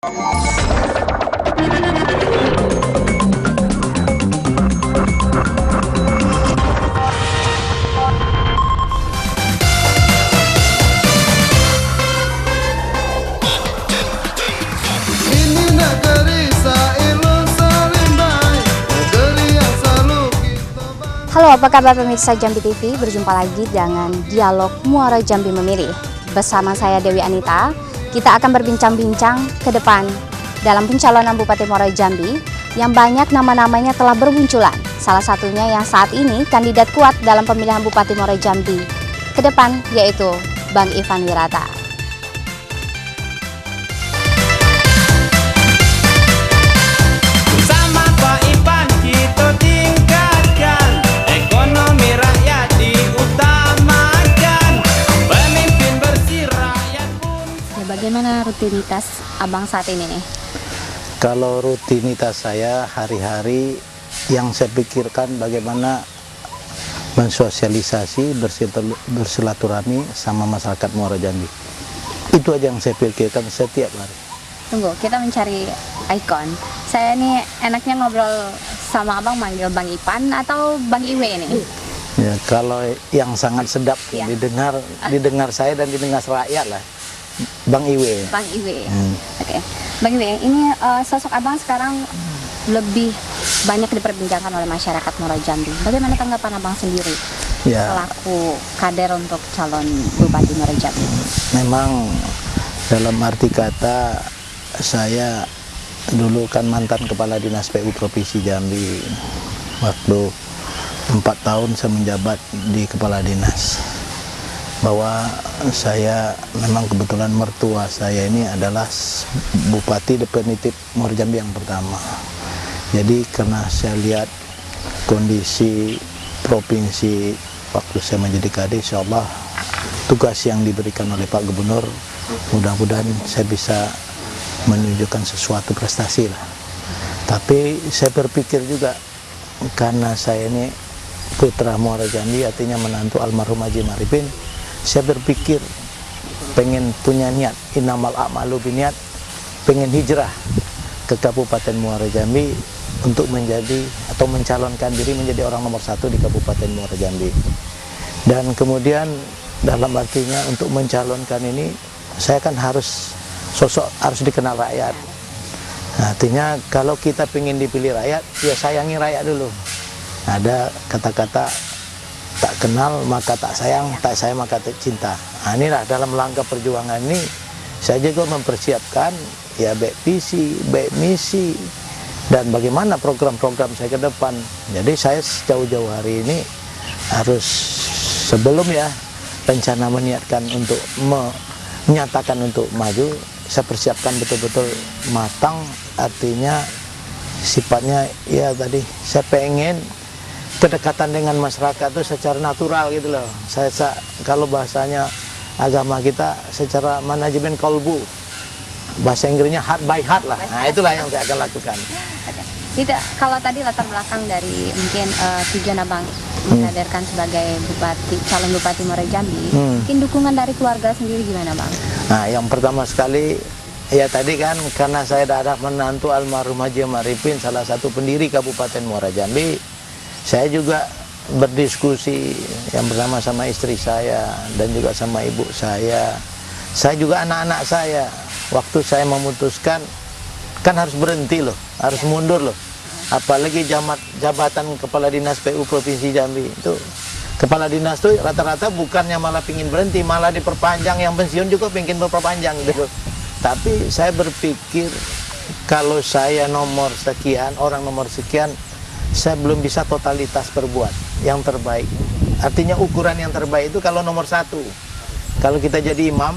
Halo, apa kabar pemirsa Jambi TV? Berjumpa lagi dengan Dialog Muara Jambi Memilih. Bersama saya Dewi Anita, kita akan berbincang-bincang ke depan dalam pencalonan Bupati Muara Jambi yang banyak nama-namanya telah bermunculan. Salah satunya yang saat ini kandidat kuat dalam pemilihan Bupati Muara Jambi ke depan, yaitu Bang Ivan Wirata. Bagaimana rutinitas Abang saat ini nih? Kalau rutinitas saya hari-hari yang saya pikirkan bagaimana mensosialisasi, bersilaturahmi sama masyarakat Muara Jambi. Itu aja yang saya pikirkan setiap hari. Tunggu, kita mencari ikon. Saya nih enaknya ngobrol sama Abang manggil Bang Ipan atau Bang Iwe nih? Ya, kalau yang sangat sedap didengar saya dan didengar rakyat lah. Bang Iwe. Bang Iwe. Oke. Bang Iwe, ini sosok Abang sekarang lebih banyak diperbincangkan oleh masyarakat Muara Jambi. Bagaimana tanggapan Abang sendiri selaku kader untuk calon Bupati Muara Jambi? Memang dalam arti kata saya dulu kan mantan Kepala Dinas PU Provinsi Jambi. Waktu 4 tahun saya menjabat di Kepala Dinas. Bahwa saya memang kebetulan mertua saya ini adalah Bupati definitif Muara Jambi yang pertama. Jadi karena saya lihat kondisi provinsi waktu saya menjadi kadis, insya Allah tugas yang diberikan oleh Pak Gubernur mudah-mudahan saya bisa menunjukkan sesuatu prestasi lah. Tapi saya berpikir juga karena saya ini putra Muara Jambi, artinya menantu almarhum Haji Maripin, saya berpikir pengen punya niat innamal a'malu biniat, pengen hijrah ke Kabupaten Muara Jambi untuk menjadi atau mencalonkan diri menjadi orang nomor 1 di Kabupaten Muara Jambi. Dan kemudian dalam artinya untuk mencalonkan ini saya kan harus dikenal rakyat. Nah, artinya kalau kita pengen dipilih rakyat, ya sayangi rakyat dulu. Ada kata-kata tak kenal maka tak sayang, tak sayang maka tak cinta. Nah, inilah dalam langkah perjuangan ini saya juga mempersiapkan ya baik visi, baik misi, dan bagaimana program-program saya ke depan. Jadi saya jauh-jauh hari ini harus sebelum rencana meniatkan untuk menyatakan untuk maju, saya persiapkan betul-betul matang. Artinya sifatnya ya tadi saya pengen kedekatan dengan masyarakat itu secara natural gitu loh. Saya kalau bahasanya agama kita secara manajemen kolbu, bahasa Inggrisnya heart by heart lah. Nah, itulah yang saya akan lakukan. Tidak, kalau tadi latar belakang dari mungkin tujuan Abang mengkaderkan sebagai calon Bupati Muara Jambi, mungkin dukungan dari keluarga sendiri gimana Bang? Nah, yang pertama sekali ya tadi kan karena saya ada menantu almarhum Haji Maripin, salah satu pendiri Kabupaten Muara Jambi. Saya juga berdiskusi yang bersama sama istri saya dan juga sama ibu saya. Saya juga anak-anak saya. Waktu saya memutuskan, kan harus berhenti loh, harus mundur loh. Apalagi jabatan Kepala Dinas PU Provinsi Jambi itu. Kepala Dinas tuh rata-rata bukannya malah pingin berhenti, malah diperpanjang. Yang pensiun juga pingin berperpanjang gitu. Tapi saya berpikir kalau saya nomor sekian, orang nomor sekian, saya belum bisa totalitas berbuat yang terbaik. Artinya ukuran yang terbaik itu kalau nomor 1. Kalau kita jadi imam,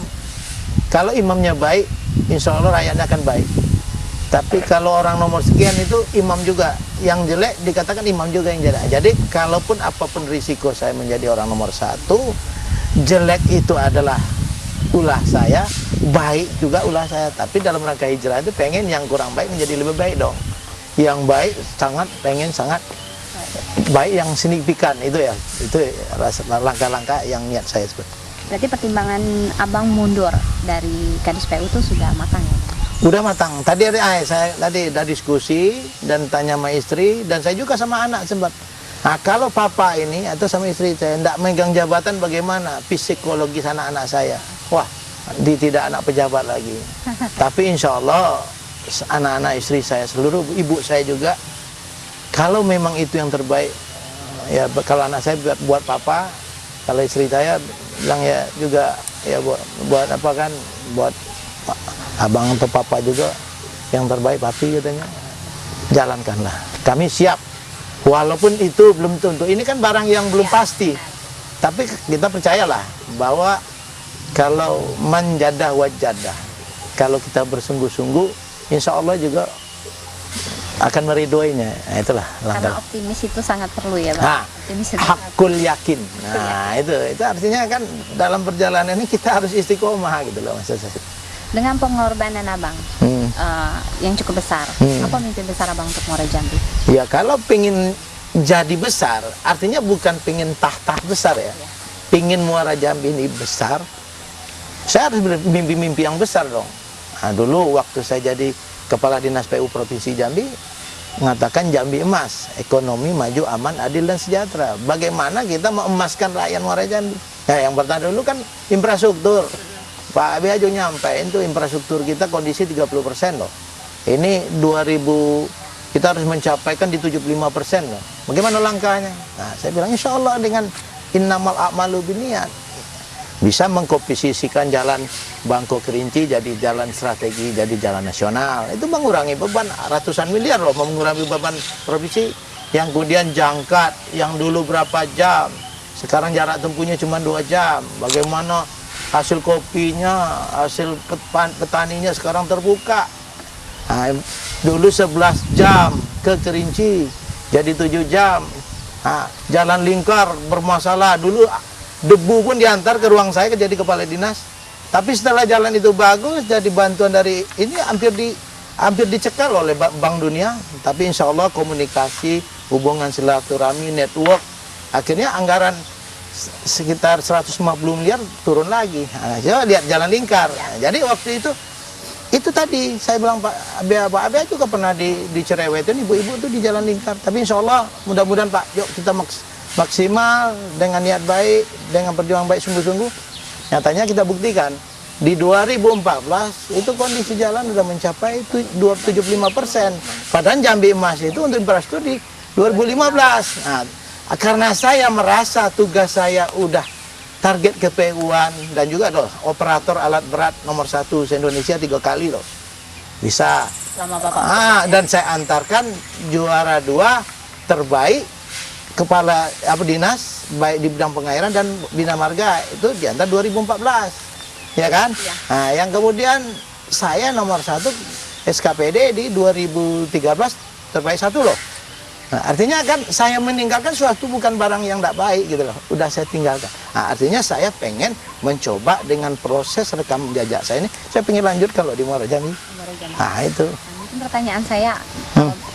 kalau imamnya baik, insya Allah rakyatnya akan baik. Tapi kalau orang nomor sekian itu imam juga, yang jelek dikatakan imam juga yang jelek. Jadi kalaupun apapun risiko saya menjadi orang nomor 1, jelek itu adalah ulah saya, baik juga ulah saya. Tapi dalam rangka hijrah itu pengen yang kurang baik menjadi lebih baik dong. Yang baik pengen sangat baik yang signifikan itu ya. Itu langkah-langkah yang niat saya sebut. Berarti pertimbangan Abang mundur dari Kadis PU itu sudah matang ya? Udah matang. Saya tadi udah diskusi dan tanya sama istri dan saya juga sama anak sempat. Nah, kalau papa ini atau sama istri saya tidak megang jabatan, bagaimana psikologis anak-anak saya? Wah, tidak anak pejabat lagi. Tapi insya Allah anak-anak istri saya, seluruh ibu saya juga, kalau memang itu yang terbaik, ya kalau anak saya buat papa, kalau istri saya bilang ya juga ya buat apa kan, buat abang atau papa juga yang terbaik papi katanya, jalankanlah. Kami siap. Walaupun itu belum tentu, ini kan barang yang belum pasti. Tapi kita percayalah bahwa kalau manjadah wajadah, kalau kita bersungguh-sungguh, insya Allah juga akan meridhoinya. Nah, itulah langkah. Karena optimis itu sangat perlu ya Pak. Nah, hakul yakin. Nah, itu artinya kan dalam perjalanan ini kita harus istiqomah gitu loh Mas. Dengan pengorbanan abang yang cukup besar, apa mimpi besar abang untuk Muara Jambi? Ya kalau pengen jadi besar, artinya bukan pengen tahta besar ya. Pengen Muara Jambi ini besar, saya harus bermimpi-mimpi yang besar dong. Nah, dulu waktu saya jadi Kepala Dinas PU Provinsi Jambi, mengatakan Jambi emas, ekonomi maju, aman, adil, dan sejahtera. Bagaimana kita mengemaskan rakyat Muara Jambi? Nah, yang pertama dulu kan infrastruktur. Pak Abi aja nyampein tuh infrastruktur kita kondisi 30% loh. Ini 2000 kita harus mencapaikan di 75% loh. Bagaimana langkahnya? Nah, saya bilang insya Allah dengan innamal a'malu binniyat bisa mengkomposisikan jalan Bangko Kerinci jadi jalan strategi, jadi jalan nasional. Itu mengurangi beban ratusan miliar loh, mengurangi beban provinsi. Yang kemudian jangkat yang dulu berapa jam, sekarang jarak tempuhnya cuma 2 jam. Bagaimana hasil kopinya, hasil petaninya sekarang terbuka. Nah, dulu 11 jam ke Kerinci, jadi 7 jam. Nah, jalan lingkar bermasalah. Dulu debu pun diantar ke ruang saya jadi kepala dinas. Tapi setelah jalan itu bagus, jadi bantuan dari ini hampir dicekal oleh Bank Dunia. Tapi insya Allah komunikasi, hubungan silaturahmi, network, akhirnya anggaran sekitar 150 miliar turun lagi. Nah, coba lihat jalan lingkar. Nah, jadi waktu itu tadi saya bilang Pak Abe juga pernah dicerewetin ibu-ibu itu di jalan lingkar. Tapi insya Allah mudah-mudahan Pak, yuk kita maksimal dengan niat baik, dengan perjuangan baik sungguh-sungguh. Nyatanya kita buktikan di 2014 itu kondisi jalan sudah mencapai 75%. Padahal Jambi emas itu untuk infrastruktur di 2015. Nah, karena saya merasa tugas saya udah target KPU-an dan juga loh, operator alat berat nomor 1 se-Indonesia 3 kali loh. Bisa. Selama Bapak. Dan saya antarkan juara 2 terbaik kepala dinas baik di bidang pengairan dan bina marga itu diantar 2014. Ya kan? Ya. Nah, yang kemudian saya nomor 1 SKPD di 2013 terbaik 1 loh. Nah, artinya kan saya meninggalkan suatu bukan barang yang tidak baik gitu loh. Udah saya tinggalkan. Nah, artinya saya pengen mencoba dengan proses rekam jejak saya ini. Saya pengen lanjut kalau di Muara Jambi. Nah, itu. Nah, mungkin pertanyaan saya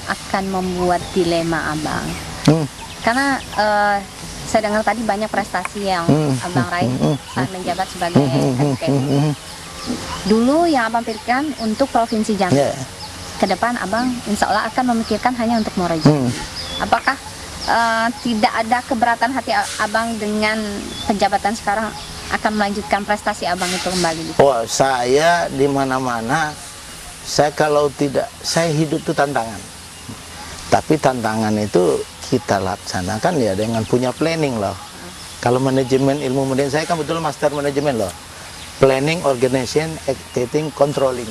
akan membuat dilema abang. Karena saya dengar tadi banyak prestasi yang abang raih saat menjabat sebagai KPU. Dulu yang abang pikirkan untuk Provinsi Jambi. Ke depan abang insya Allah akan memikirkan hanya untuk Muara Jambi. Apakah tidak ada keberatan hati abang dengan penjabatan sekarang akan melanjutkan prestasi abang itu kembali? Oh, saya di mana-mana, saya kalau tidak, saya hidup itu tantangan. Tapi tantangan itu kita laksanakan ya dengan punya planning loh. Kalau manajemen ilmu kemudian saya kan betul master manajemen loh. Planning, organization, executing, controlling,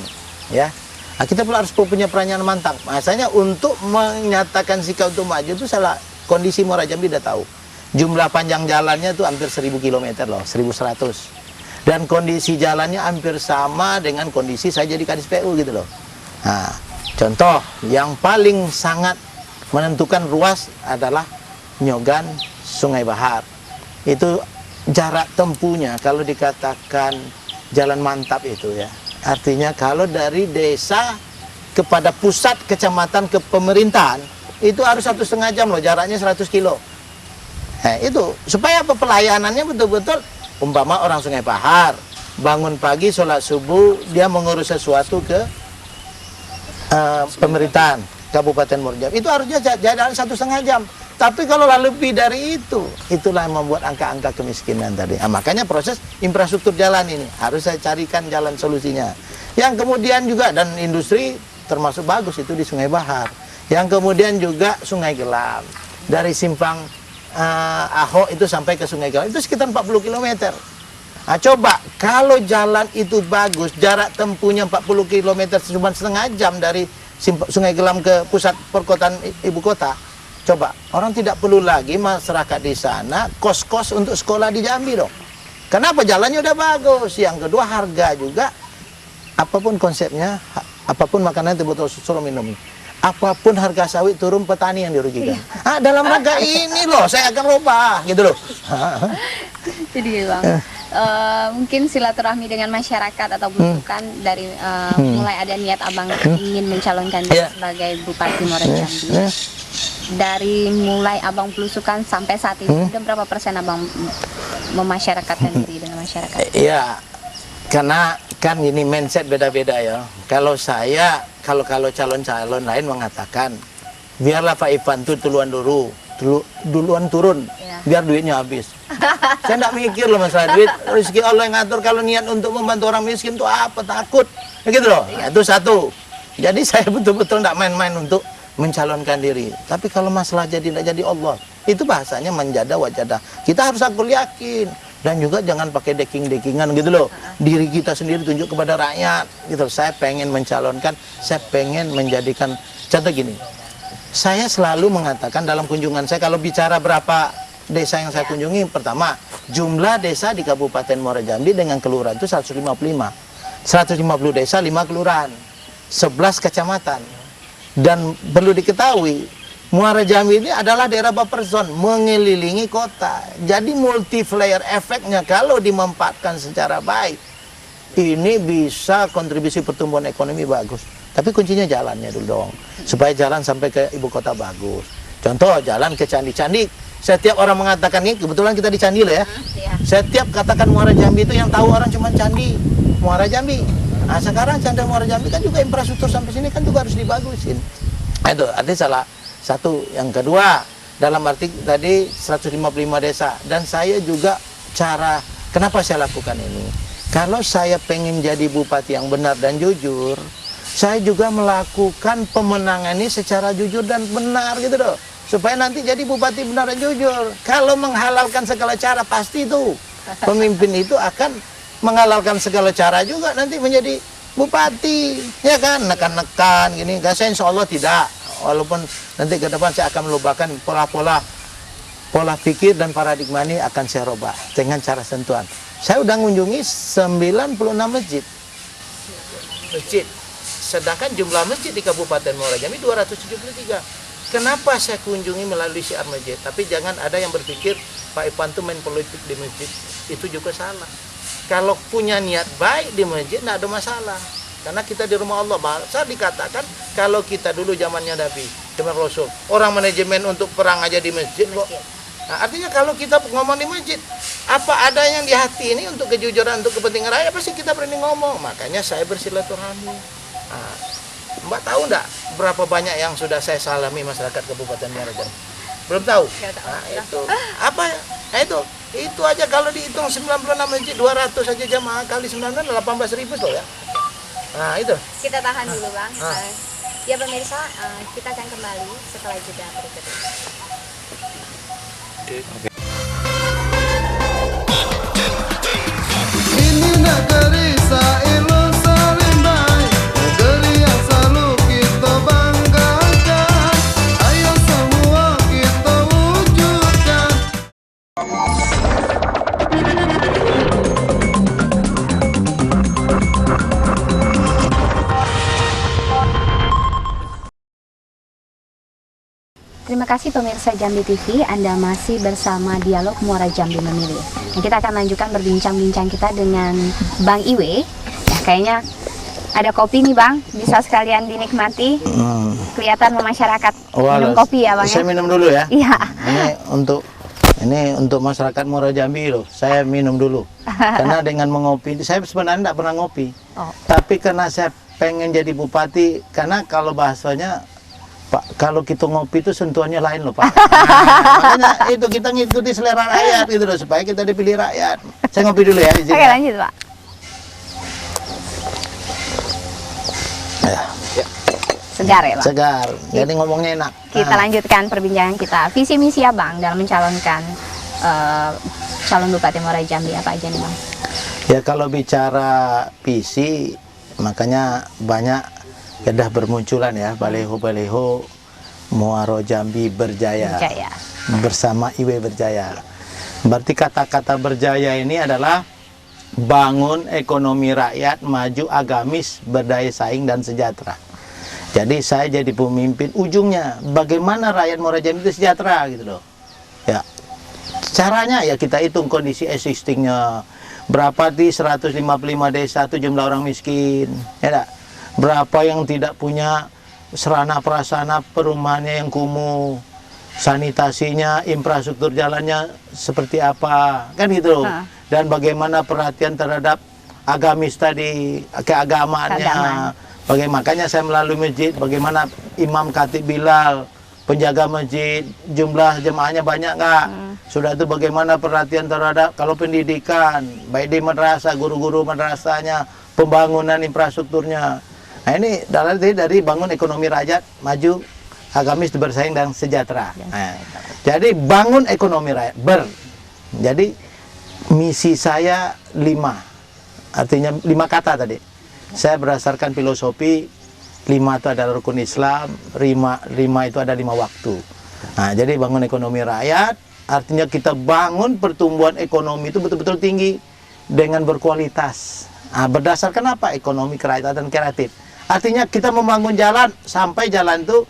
ya. Nah, kita harus punya peran yang mantap. Masanya untuk menyatakan sikap untuk maju itu salah. Kondisi Muara Jambi udah tahu. Jumlah panjang jalannya itu hampir 1000 km loh, 1100. Dan kondisi jalannya hampir sama dengan kondisi saya jadi Kadis PU gitu loh. Nah, contoh yang paling sangat menentukan ruas adalah Nyogan Sungai Bahar. Itu jarak tempuhnya kalau dikatakan jalan mantap itu ya. Artinya kalau dari desa kepada pusat kecamatan ke pemerintahan itu harus 1,5 jam loh, jaraknya 100 kilo. Nah, itu supaya apa pelayanannya betul-betul umpama orang Sungai Bahar bangun pagi sholat subuh dia mengurus sesuatu ke pemerintahan Kabupaten Muara Jambi itu harusnya jalan 1,5 jam. Tapi kalau lebih dari itu, itulah yang membuat angka-angka kemiskinan tadi. Nah, makanya proses infrastruktur jalan ini harus saya carikan jalan solusinya. Yang kemudian juga dan industri termasuk bagus itu di Sungai Bahar. Yang kemudian juga Sungai Gelam dari simpang Ahok itu sampai ke Sungai Gelam itu sekitar 40 km. Nah, coba kalau jalan itu bagus, jarak tempuhnya 40 km cuma setengah jam dari Sungai Gelam ke pusat perkotaan ibu kota. Coba, orang tidak perlu lagi masyarakat di sana kos-kos untuk sekolah di Jambi dong. Kenapa? Jalannya udah bagus. Yang kedua, harga juga, apapun konsepnya, apapun makanan itu betul suruh minum. Apapun harga sawit turun, petani yang dirugikan. Dalam rangka ini loh, saya akan rubah, gitu loh. Jadi Bang, mungkin silaturahmi dengan masyarakat atau belusukan dari mulai ada niat Abang ingin mencalonkan diri sebagai Bupati Muara Jambi. Dari mulai Abang belusukan sampai saat ini, udah berapa persen Abang memasyarakatkan diri dengan masyarakat? Iya, karena kan ini mindset beda-beda ya. Kalau saya, kalau calon-calon lain mengatakan, biarlah Pak Ivan tuh duluan turun, biar duitnya habis. Saya enggak mikir loh masalah duit, rezeki Allah yang ngatur. Kalau niat untuk membantu orang miskin tuh apa, takut, gitu loh. Nah, itu satu. Jadi saya betul-betul enggak main-main untuk mencalonkan diri. Tapi kalau masalah jadi tidak jadi Allah, itu bahasanya menjada wajada. Kita harus akul yakin dan juga jangan pakai deking-dekingan gitu loh. Diri kita sendiri tunjuk kepada rakyat gitu. Saya pengen mencalonkan, saya pengen menjadikan contoh gini. Saya selalu mengatakan dalam kunjungan saya kalau bicara berapa desa yang saya kunjungi, pertama, jumlah desa di Kabupaten Muara Jambi dengan kelurahan itu 155. 150 desa, 5 kelurahan, 11 kecamatan. Dan perlu diketahui, Muara Jambi ini adalah daerah buffer zone, mengelilingi kota. Jadi multiplier efeknya kalau dimanfaatkan secara baik, ini bisa kontribusi pertumbuhan ekonomi bagus. Tapi kuncinya jalannya dulu dong, supaya jalan sampai ke ibu kota bagus. Contoh, jalan ke Candi-Candi. Setiap orang mengatakan ini, kebetulan kita di Candi loh ya. Setiap katakan Muara Jambi itu yang tahu orang cuma Candi, Muara Jambi. Nah, sekarang Candi Muara Jambi kan juga infrastruktur sampai sini kan juga harus dibagusin. Itu artinya salah satu. Yang kedua, dalam arti tadi 155 desa. Dan saya juga kenapa saya lakukan ini? Kalau saya pengen jadi bupati yang benar dan jujur, saya juga melakukan pemenangan ini secara jujur dan benar gitu loh. Supaya nanti jadi bupati benar dan jujur. Kalau menghalalkan segala cara, pasti itu pemimpin itu akan menghalalkan segala cara juga nanti menjadi bupati, ya kan, nekan-nekan gini. Saya insya Allah tidak, walaupun nanti ke depan saya akan melupakan pola pikir dan paradigma ini akan saya rubah dengan cara sentuhan. Saya udah mengunjungi 96 masjid, sedangkan jumlah masjid di Kabupaten Muara Jambi 273. Kenapa saya kunjungi melalui syiar masjid? Tapi jangan ada yang berpikir Pak Ivan tuh main politik di masjid, itu juga salah. Kalau punya niat baik di masjid, tidak ada masalah. Karena kita di rumah Allah. Bahasa dikatakan, kalau kita dulu zamannya Nabi, zaman Rasul, orang manajemen untuk perang aja di masjid kok. Nah, artinya kalau kita ngomong di masjid, apa ada yang di hati ini untuk kejujuran, untuk kepentingan rakyat, pasti kita berani ngomong. Makanya saya bersilaturahmi. Nah, Mbak tahu enggak berapa banyak yang sudah saya salami masyarakat Kabupaten Muara Jambi? Belum tahu? Nah, itu. Apa ya? Nah, itu aja kalau dihitung 96 masjid, 200 saja jamaah kali 9 18.000 tuh ya. Nah, itu. Kita tahan dulu, Bang. Ya pemirsa, kita akan kembali setelah jeda berikut ini. Ini negeri Sailun Salimbai, negeri yang selalu kita banggakan. Ayo semua kita wujudkan. Terima kasih pemirsa Jambi TV, Anda masih bersama Dialog Muara Jambi Memilih. Nah, kita akan lanjutkan berbincang-bincang kita dengan Bang Iwe. Ya, kayaknya ada kopi nih Bang, bisa sekalian dinikmati. Kelihatan masyarakat minum kopi ya Bang. Saya minum dulu ya. Iya. Ini untuk masyarakat Muara Jambi loh. Saya minum dulu. Karena dengan mengopi, saya sebenarnya tidak pernah ngopi. Tapi karena saya pengen jadi bupati karena kalau bahasanya Pak, kalau kita ngopi itu sentuhannya lain loh Pak. Nah, makanya itu kita ngikuti selera rakyat gitu loh supaya kita dipilih rakyat. Saya ngopi dulu ya. Oke, izinnya. lanjut Pak. Ya, Segar ya Pak. segar. Jadi ngomongnya enak. Kita Nah, lanjutkan perbincangan kita. Visi misi Abang dalam mencalonkan calon Bupati Muara Jambi apa aja nih Bang? ya kalau bicara visi, makanya banyak sudah bermunculan ya baliho-baliho Muara Jambi berjaya. Jaya. Bersama Iwe Berjaya. Berarti kata-kata berjaya ini adalah bangun ekonomi rakyat maju, agamis, berdaya saing dan sejahtera. Jadi saya jadi pemimpin ujungnya bagaimana rakyat Muara Jambi itu sejahtera gitu loh. Ya. Caranya ya kita hitung kondisi existingnya. Berapa di 155 desa itu jumlah orang miskin, ya tak? Berapa yang tidak punya sarana prasarana perumahannya yang kumuh, sanitasinya, infrastruktur jalannya seperti apa, kan gitu loh. Dan bagaimana perhatian terhadap agamis tadi, keagamaannya. Makanya saya melalui masjid, bagaimana imam khatib Bilal, penjaga masjid, jumlah jemaahnya banyak nggak? Sudah itu bagaimana perhatian terhadap kalau pendidikan, baik di madrasah, guru-guru madrasahnya, pembangunan infrastrukturnya. Nah ini dari bangun ekonomi rakyat, maju, agamis, bersaing dan sejahtera. Nah, jadi bangun ekonomi rakyat, Jadi misi saya 5, artinya 5 kata tadi. Saya berdasarkan filosofi 5 itu adalah rukun Islam, 5 itu ada 5 waktu. Nah, jadi bangun ekonomi rakyat, artinya kita bangun pertumbuhan ekonomi itu betul-betul tinggi dengan berkualitas. Nah, berdasarkan apa? Ekonomi kerakyatan kreatif. Artinya kita membangun jalan sampai jalan itu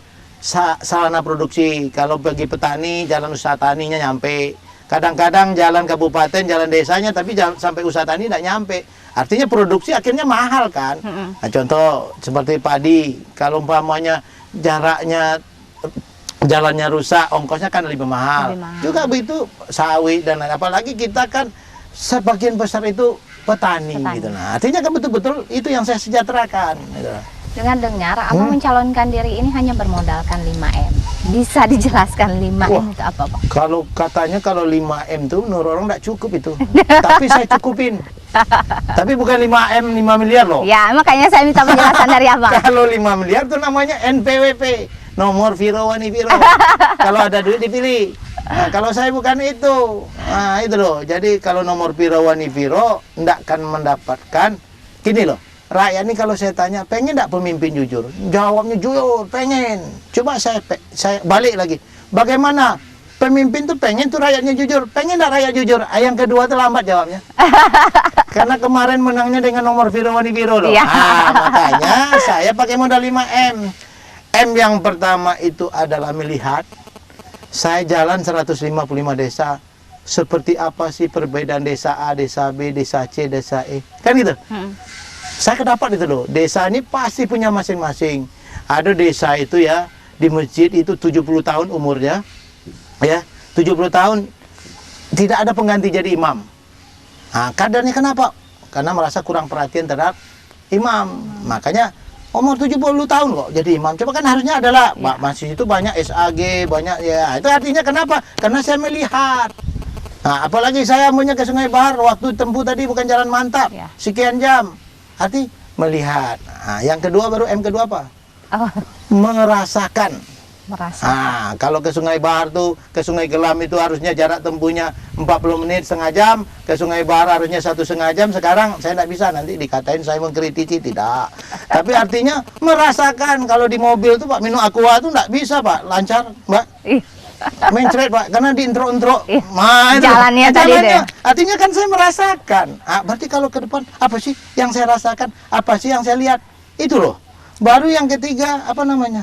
sarana produksi. Kalau bagi petani, jalan usaha taninya nyampe. Kadang-kadang jalan kabupaten, jalan desanya, tapi sampai usaha tani tidak nyampe. Artinya produksi akhirnya mahal kan. Nah, contoh seperti padi, kalau umpamanya jaraknya jalannya rusak, ongkosnya kan lebih mahal. Juga begitu sawit dan lain. Apalagi kita kan sebagian besar itu petani. Gitu. Nah, artinya kan betul-betul itu yang saya sejahterakan. Gitu. Dengan dengar Abang mencalonkan diri ini hanya bermodalkan 5M. Bisa dijelaskan 5M itu apa Pak? Kalau katanya kalau 5M itu menurut orang tidak cukup itu. Tapi saya cukupin. Tapi bukan 5M 5 miliar loh. Ya, makanya saya minta penjelasan dari Abang. Kalau 5 miliar itu namanya NPWP, nomor Viro Wani Viro. Kalau ada duit dipilih. Nah, kalau saya bukan itu. Nah, itu loh. Jadi kalau nomor Viro Wani Viro tidak akan mendapatkan gini loh. Rakyat ini kalau saya tanya, pengen tidak pemimpin jujur? Jawabnya jujur, pengen. Coba saya balik lagi. Bagaimana? Pemimpin tuh pengen tuh rakyatnya jujur. Pengen tidak rakyat jujur? Yang kedua tuh lambat jawabnya. Karena kemarin menangnya dengan nomor Viro Wani Viro loh. Ya. Makanya saya pakai modal 5M. M yang pertama itu adalah melihat saya jalan 155 desa. Seperti apa sih perbedaan desa A, desa B, desa C, desa E. Kan gitu. Saya kedapat itu loh, desa ini pasti punya masing-masing. Ada desa itu ya, di masjid itu 70 tahun umurnya, ya 70 tahun tidak ada pengganti jadi imam. Nah, kadarnya kenapa? Karena merasa kurang perhatian terhadap imam. Makanya umur 70 tahun kok jadi imam. Coba kan harusnya adalah, masih itu banyak SAG, banyak ya. Itu artinya kenapa? Karena saya melihat. Nah, apalagi saya punya ke Sungai Bahar, waktu tempuh tadi bukan jalan mantap, sekian jam. Arti melihat. Nah, yang kedua baru M kedua apa? Merasakan. Nah, kalau ke Sungai Bahar tuh, ke Sungai Gelam itu harusnya jarak tempuhnya 40 menit, setengah jam. Ke Sungai Bahar harusnya 1,5 jam. Sekarang saya tidak bisa, nanti dikatain saya mengkritisi, tidak. Tapi artinya merasakan. Kalau di mobil tuh Pak, minum aqua tuh tidak bisa Pak, lancar Mbak. Mencret Pak, karena di intro-intro jalannya tadi deh. Artinya kan saya merasakan. Berarti kalau ke depan apa sih yang saya rasakan? Apa sih yang saya lihat? Itu loh. Baru yang ketiga apa namanya?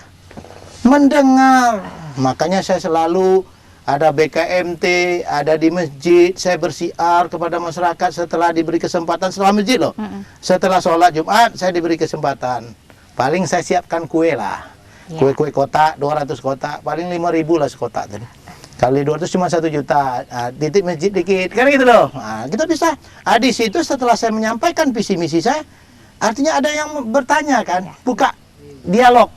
Mendengar. Makanya saya selalu ada BKMT, ada di masjid, saya bersiar kepada masyarakat setelah diberi kesempatan setelah masjid loh. Setelah sholat Jumat saya diberi kesempatan. Paling saya siapkan kue lah. Kue-kue kotak, 200 kotak, paling 5.000 lah sekotak tadi. Kali 200 cuma 1 juta, titik masjid dikit, kan gitu loh. Kita bisa. Di situ setelah saya menyampaikan visi misi saya, Artinya ada yang bertanya kan, buka dialog.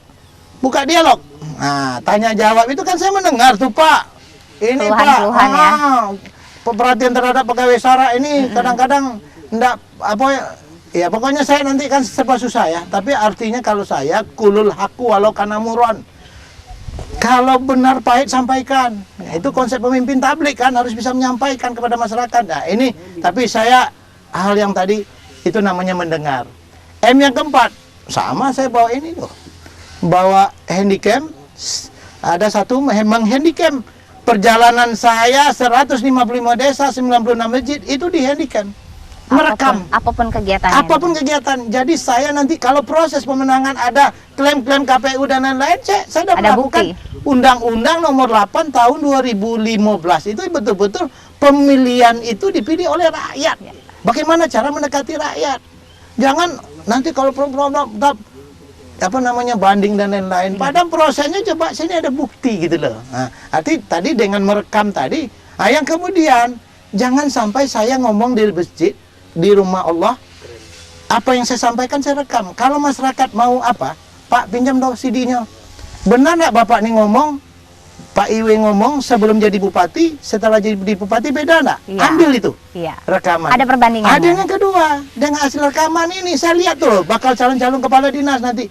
Nah, tanya jawab itu kan saya mendengar tuh Pak. Ini Pak, Keluhan-keluhan ya. perhatian terhadap pegawai SARA ini kadang-kadang enggak apa ya pokoknya saya nanti kan serba susah ya. Tapi artinya kalau saya kulul haku walau kana muron. Kalau benar pahit sampaikan. Nah, itu konsep pemimpin tablik kan harus bisa menyampaikan kepada masyarakat. Nah, ini tapi saya hal yang tadi itu namanya mendengar. M yang keempat, sama saya bawa ini loh. Bawa handycam, ada satu menghandycam. Perjalanan saya 155 desa, 96 masjid itu di handycam. Merekam. Apapun kegiatannya. Apapun kegiatan. Jadi saya nanti kalau proses pemenangan ada klaim-klaim KPU dan lain-lain, saya sudah Ada melakukan Undang-Undang nomor 8 tahun 2015. Itu betul-betul pemilihan itu dipilih oleh rakyat. Bagaimana cara mendekati rakyat? Jangan nanti kalau apa namanya banding dan lain-lain. Padahal prosesnya coba sini ada bukti gitu loh. Nah, arti tadi dengan merekam tadi, yang kemudian jangan sampai saya ngomong di masjid, di rumah Allah, apa yang saya sampaikan saya rekam. Kalau masyarakat mau apa, Pak pinjam dong CD-nya. Benar nggak Bapak nih ngomong, Pak Iwe ngomong sebelum jadi bupati, setelah jadi bupati beda nggak? Iya. Ambil itu Iya. rekaman. Ada perbandingan. Ada yang kedua, dengan hasil rekaman ini saya lihat tuh bakal calon-calon kepala dinas nanti.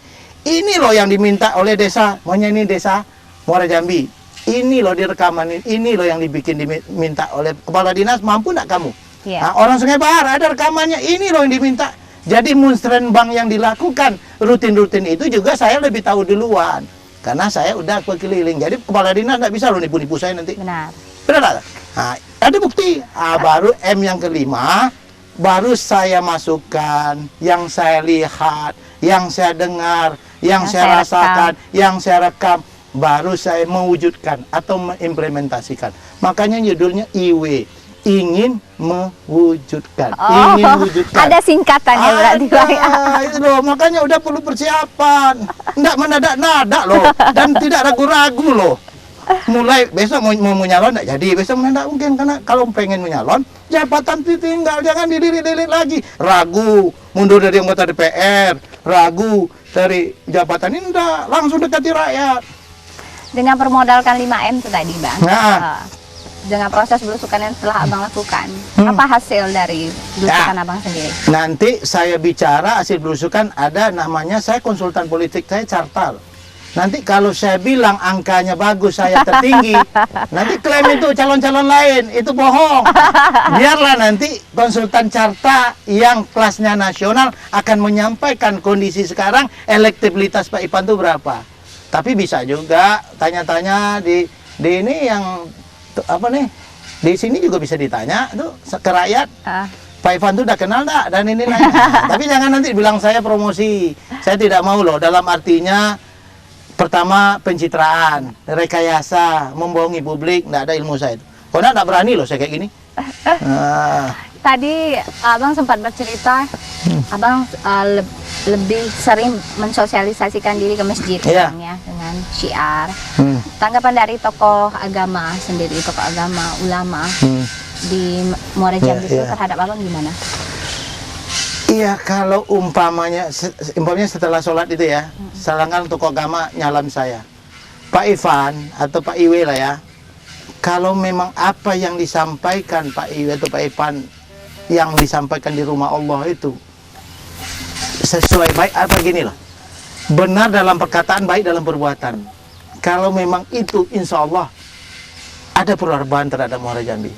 Ini loh yang diminta oleh desa, maunya ini desa Muara Jambi. Ini loh direkaman, ini loh yang diminta oleh kepala dinas, mampu nggak kamu? Iya. Nah, orang Sungai Bahar ada rekamannya, ini loh yang diminta. Jadi musrenbang yang dilakukan rutin-rutin itu juga saya lebih tahu duluan. Karena saya udah keliling. Jadi kepala dinas nggak bisa loh nipu-nipu saya nanti. Benar. Benar nggak? Nah, ada bukti. Baru M yang kelima, baru saya masukkan yang saya lihat, yang saya dengar, yang saya rasakan, yang saya rekam, baru saya mewujudkan atau mengimplementasikan. Makanya judulnya IW, ingin mewujudkan. Ingin mewujudkan. Ada singkatannya berarti Pak. Itu loh, makanya udah perlu persiapan. Enggak menadak-nadak loh, dan tidak ragu-ragu loh. Mulai besok mau nyalon enggak jadi, besok enggak mungkin karena kalau pengen menyalon jabatan ditinggal, jangan dililit-lilit lagi. Ragu, mundur dari anggota DPR, ragu dari jabatan ini enggak, langsung dekati rakyat. Dengan permodalkan 5M itu tadi Bang. Nah. Dengan proses belusukan yang telah Abang lakukan, apa hasil dari belusukan Abang sendiri? Nanti saya bicara hasil belusukan ada namanya, saya konsultan politik, saya cartal. Nanti kalau saya bilang angkanya bagus, saya tertinggi, nanti klaim itu calon-calon lain, itu bohong. Biarlah nanti konsultan carta yang kelasnya nasional akan menyampaikan kondisi sekarang, elektabilitas Pak Ipan itu berapa. Tapi bisa juga tanya-tanya di ini yang apa nih, di sini juga bisa ditanya tuh ke rakyat. Pak Ivan tuh udah kenal enggak dan ini lain. Tapi jangan nanti bilang saya promosi. Saya tidak mau loh, dalam artinya pertama pencitraan, rekayasa, membohongi publik, enggak ada ilmu saya itu. Kalau enggak berani loh saya kayak gini. Tadi Abang sempat bercerita, Abang lebih sering mensosialisasikan diri ke masjid Iya. Bang, ya, dengan syiar. Tanggapan dari tokoh agama sendiri, tokoh agama, ulama di Muara Jambi itu terhadap Abang gimana? Iya, kalau umpamanya setelah sholat itu ya, sedangkan tokoh agama nyalam saya, Pak Ivan atau Pak Iwe lah ya, kalau memang apa yang disampaikan Pak Iwe atau Pak Ivan yang disampaikan di rumah Allah itu sesuai baik apa gini loh, benar dalam perkataan, baik dalam perbuatan. Kalau memang itu insya Allah ada perubahan terhadap Muara Jambi.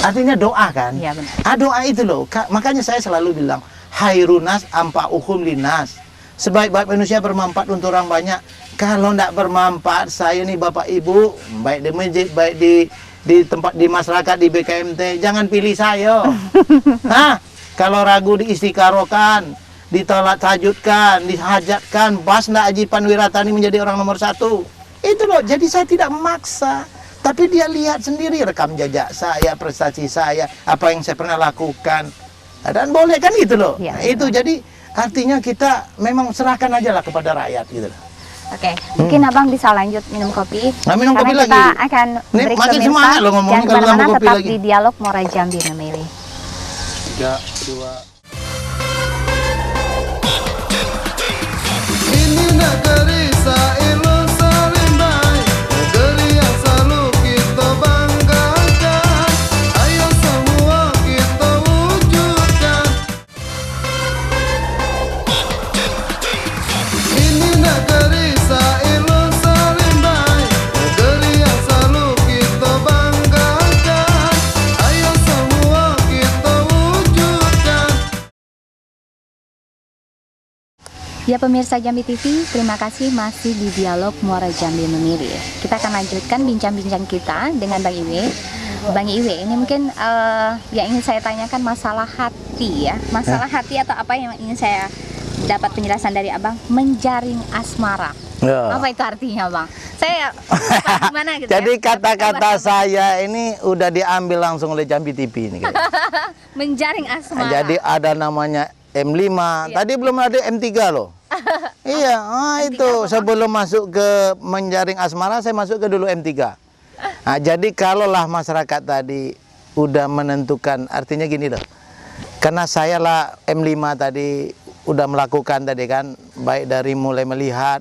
Artinya doa kan? Ya, benar. Doa itu loh. Makanya saya selalu bilang khairunas ampa'uhum linas. Sebaik-baik manusia bermanfaat untuk orang banyak. Kalau tidak bermanfaat, saya nih Bapak Ibu, baik di masjid, baik di tempat di masyarakat, di BKMT, jangan pilih saya. Nah, kalau ragu diistikharahkan, ditolak tahajudkan, dihajatkan, pas ndak Haji Panwiratani menjadi orang nomor 1. Itu loh, jadi saya tidak memaksa. Tapi dia lihat sendiri rekam jejak saya, prestasi saya, apa yang saya pernah lakukan. Dan boleh kan gitu loh. Ya, nah, itu jadi artinya kita memang serahkan aja lah kepada rakyat gitu loh. Oke, mungkin Abang bisa lanjut minum kopi. Nah, minum kopi kita lagi. akan Ini break makin pemirsa. semangat loh ngomongnya Jangan kalau kemana-mana, sama kopi tetap lagi. di Dialog Muara Jambi Memilih. 3, 2 Ya pemirsa Jambi TV, terima kasih masih di Dialog Muara Jambi Memilih. Kita akan lanjutkan bincang-bincang kita dengan Bang Iwe. Bang Iwe, ini mungkin yang ingin saya tanyakan masalah hati ya. Masalah hati atau apa yang ingin saya dapat penjelasan dari Abang, menjaring asmara. Ya. Apa itu artinya Bang? Saya gimana gitu. Jadi ya? kata-kata saya ini udah diambil langsung oleh Jambi TV ini. Menjaring asmara. Jadi ada namanya M5, tadi belum ada M3 loh. Iya, itu sebelum masuk ke menjaring asmara saya masuk ke dulu M3. Nah, jadi kalaulah masyarakat tadi udah menentukan, artinya gini loh. Karena saya lah M5 tadi udah melakukan tadi kan, baik dari mulai melihat,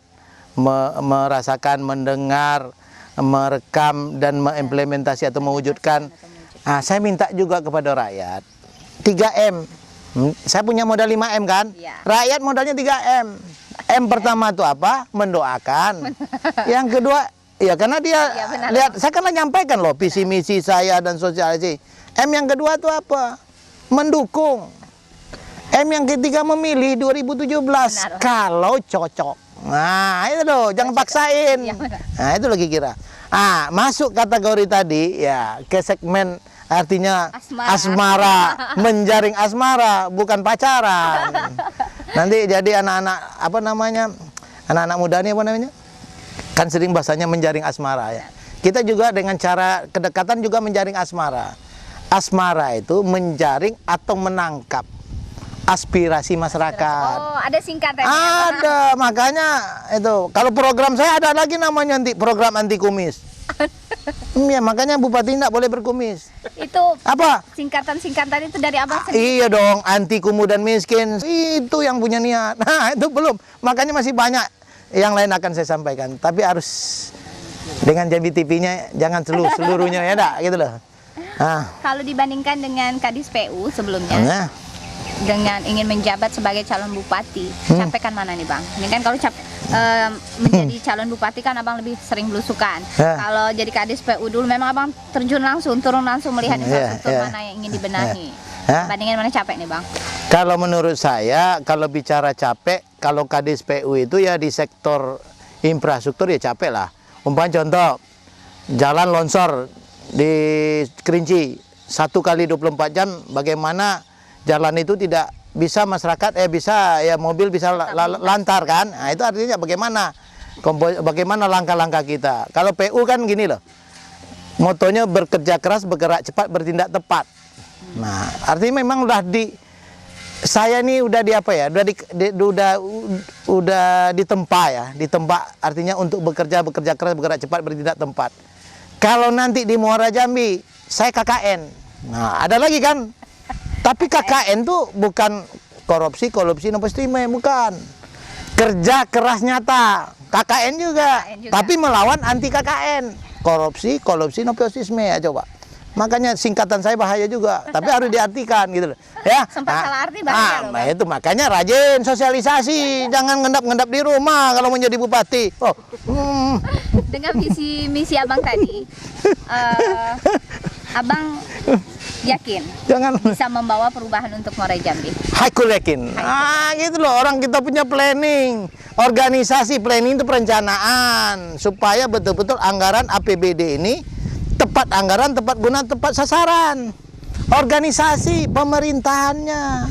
merasakan, mendengar, merekam dan mengimplementasi atau mewujudkan. Nah, saya minta juga kepada rakyat 3M. Saya punya modal 5M kan, rakyat modalnya 3M. M pertama itu apa? Mendoakan. Yang kedua, ya karena dia lihat, saya kan menyampaikan loh visi misi saya dan sosialisasi. M yang kedua itu apa? Mendukung. M yang ketiga memilih 2017 kalau cocok. Nah itu loh, jangan paksain. Nah itu lagi kira. Masuk kategori tadi ya ke segmen. Artinya asmara, menjaring asmara, bukan pacaran. Nanti jadi anak-anak, apa namanya, anak-anak muda ini apa namanya? Kan sering bahasanya menjaring asmara ya. Kita juga dengan cara kedekatan juga menjaring asmara. Asmara itu menjaring atau menangkap aspirasi masyarakat. Oh, ada singkatannya. Ada, makanya itu. Kalau program saya ada lagi namanya program anti kumis. Ya, makanya bupati tidak boleh berkumis. Itu apa? Singkatan-singkatan itu dari Abang sendiri? Iya dong, anti kumuh dan miskin. Itu yang punya niat. Nah, itu belum. Makanya masih banyak yang lain akan saya sampaikan. Tapi harus dengan Jambi TV-nya, jangan seluruhnya ya, dak, gitu loh. Kalau dibandingkan dengan Kadis PU sebelumnya, dengan ingin menjabat sebagai calon bupati, capekan mana nih Bang? Ini kan kalau menjadi calon bupati kan Abang lebih sering belusukan. Kalau jadi Kadis PU dulu memang Abang terjun langsung, turun langsung melihat infrastruktur mana yang ingin dibenahi. Bandingin mana capek nih Bang? Kalau menurut saya, kalau bicara capek, kalau Kadis PU itu ya di sektor infrastruktur ya capek lah. Umpamanya contoh, jalan longsor di Kerinci 1 kali 24 jam, bagaimana jalan itu tidak bisa masyarakat bisa ya mobil bisa lantar kan. Nah, itu artinya bagaimana langkah-langkah kita. Kalau PU kan gini loh, motonya bekerja keras, bergerak cepat, bertindak tepat. Nah, artinya memang saya ini udah di apa ya, udah ditempa ya, ditempa artinya untuk bekerja keras, bergerak cepat, bertindak tepat. Kalau nanti di Muara Jambi saya KKN. Nah, ada lagi kan. Tapi KKN tuh bukan korupsi, nepotime, bukan. Kerja keras nyata, KKN juga. Tapi melawan anti KKN. Korupsi, nepotisme ya coba. Makanya singkatan saya bahaya juga, tapi harus diartikan gitu loh. Ya. Sempat salah arti bahaya loh. Nah, itu makanya rajin sosialisasi, jangan ngendap-ngendap di rumah kalau menjadi bupati. Dengan visi misi Abang tadi, Abang yakin bisa membawa perubahan untuk Muara Jambi? Aku yakin. Gitu loh, orang kita punya planning. Organisasi planning itu perencanaan supaya betul-betul anggaran APBD ini tepat anggaran, tepat guna, tepat sasaran. Organisasi pemerintahannya,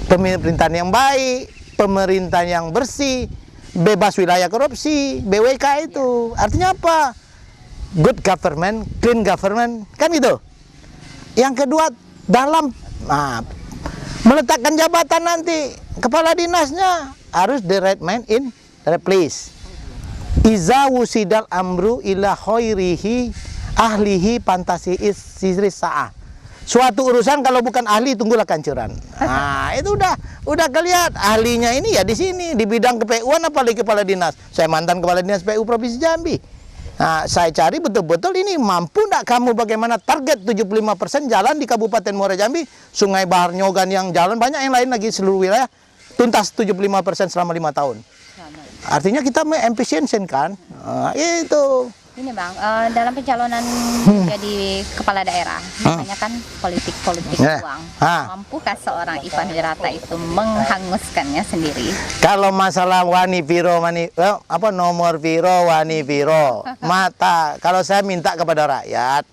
pemerintahan yang baik, pemerintahan yang bersih, bebas wilayah korupsi, BWK itu. Artinya apa? Good government, clean government, kan gitu. Yang kedua, dalam meletakkan jabatan nanti, kepala dinasnya harus the right man in the right place. Iza wusidal amru ila khairihi ahlihi pantasi isri sa'ah. Suatu urusan kalau bukan ahli tunggulah kancuran. Nah, itu udah kelihatan ahlinya ini ya di sini di bidang ke-PU-an apalagi kepala dinas. Saya mantan kepala dinas PU Provinsi Jambi. Nah, saya cari betul-betul ini mampu enggak kamu bagaimana target 75% jalan di Kabupaten Muara Jambi, Sungai Bahar Nyogan yang jalan banyak yang lain lagi seluruh wilayah tuntas 75% selama 5 tahun. Artinya kita mengefisiensikan kan? Itu. Ini Bang, dalam pencalonan jadi kepala daerah, banyak kan politik uang. Mampukah seorang Ivan Wirata itu menghanguskannya sendiri? Kalau masalah wani viro, nomor viro, wani viro, mata. Kalau saya minta kepada rakyat,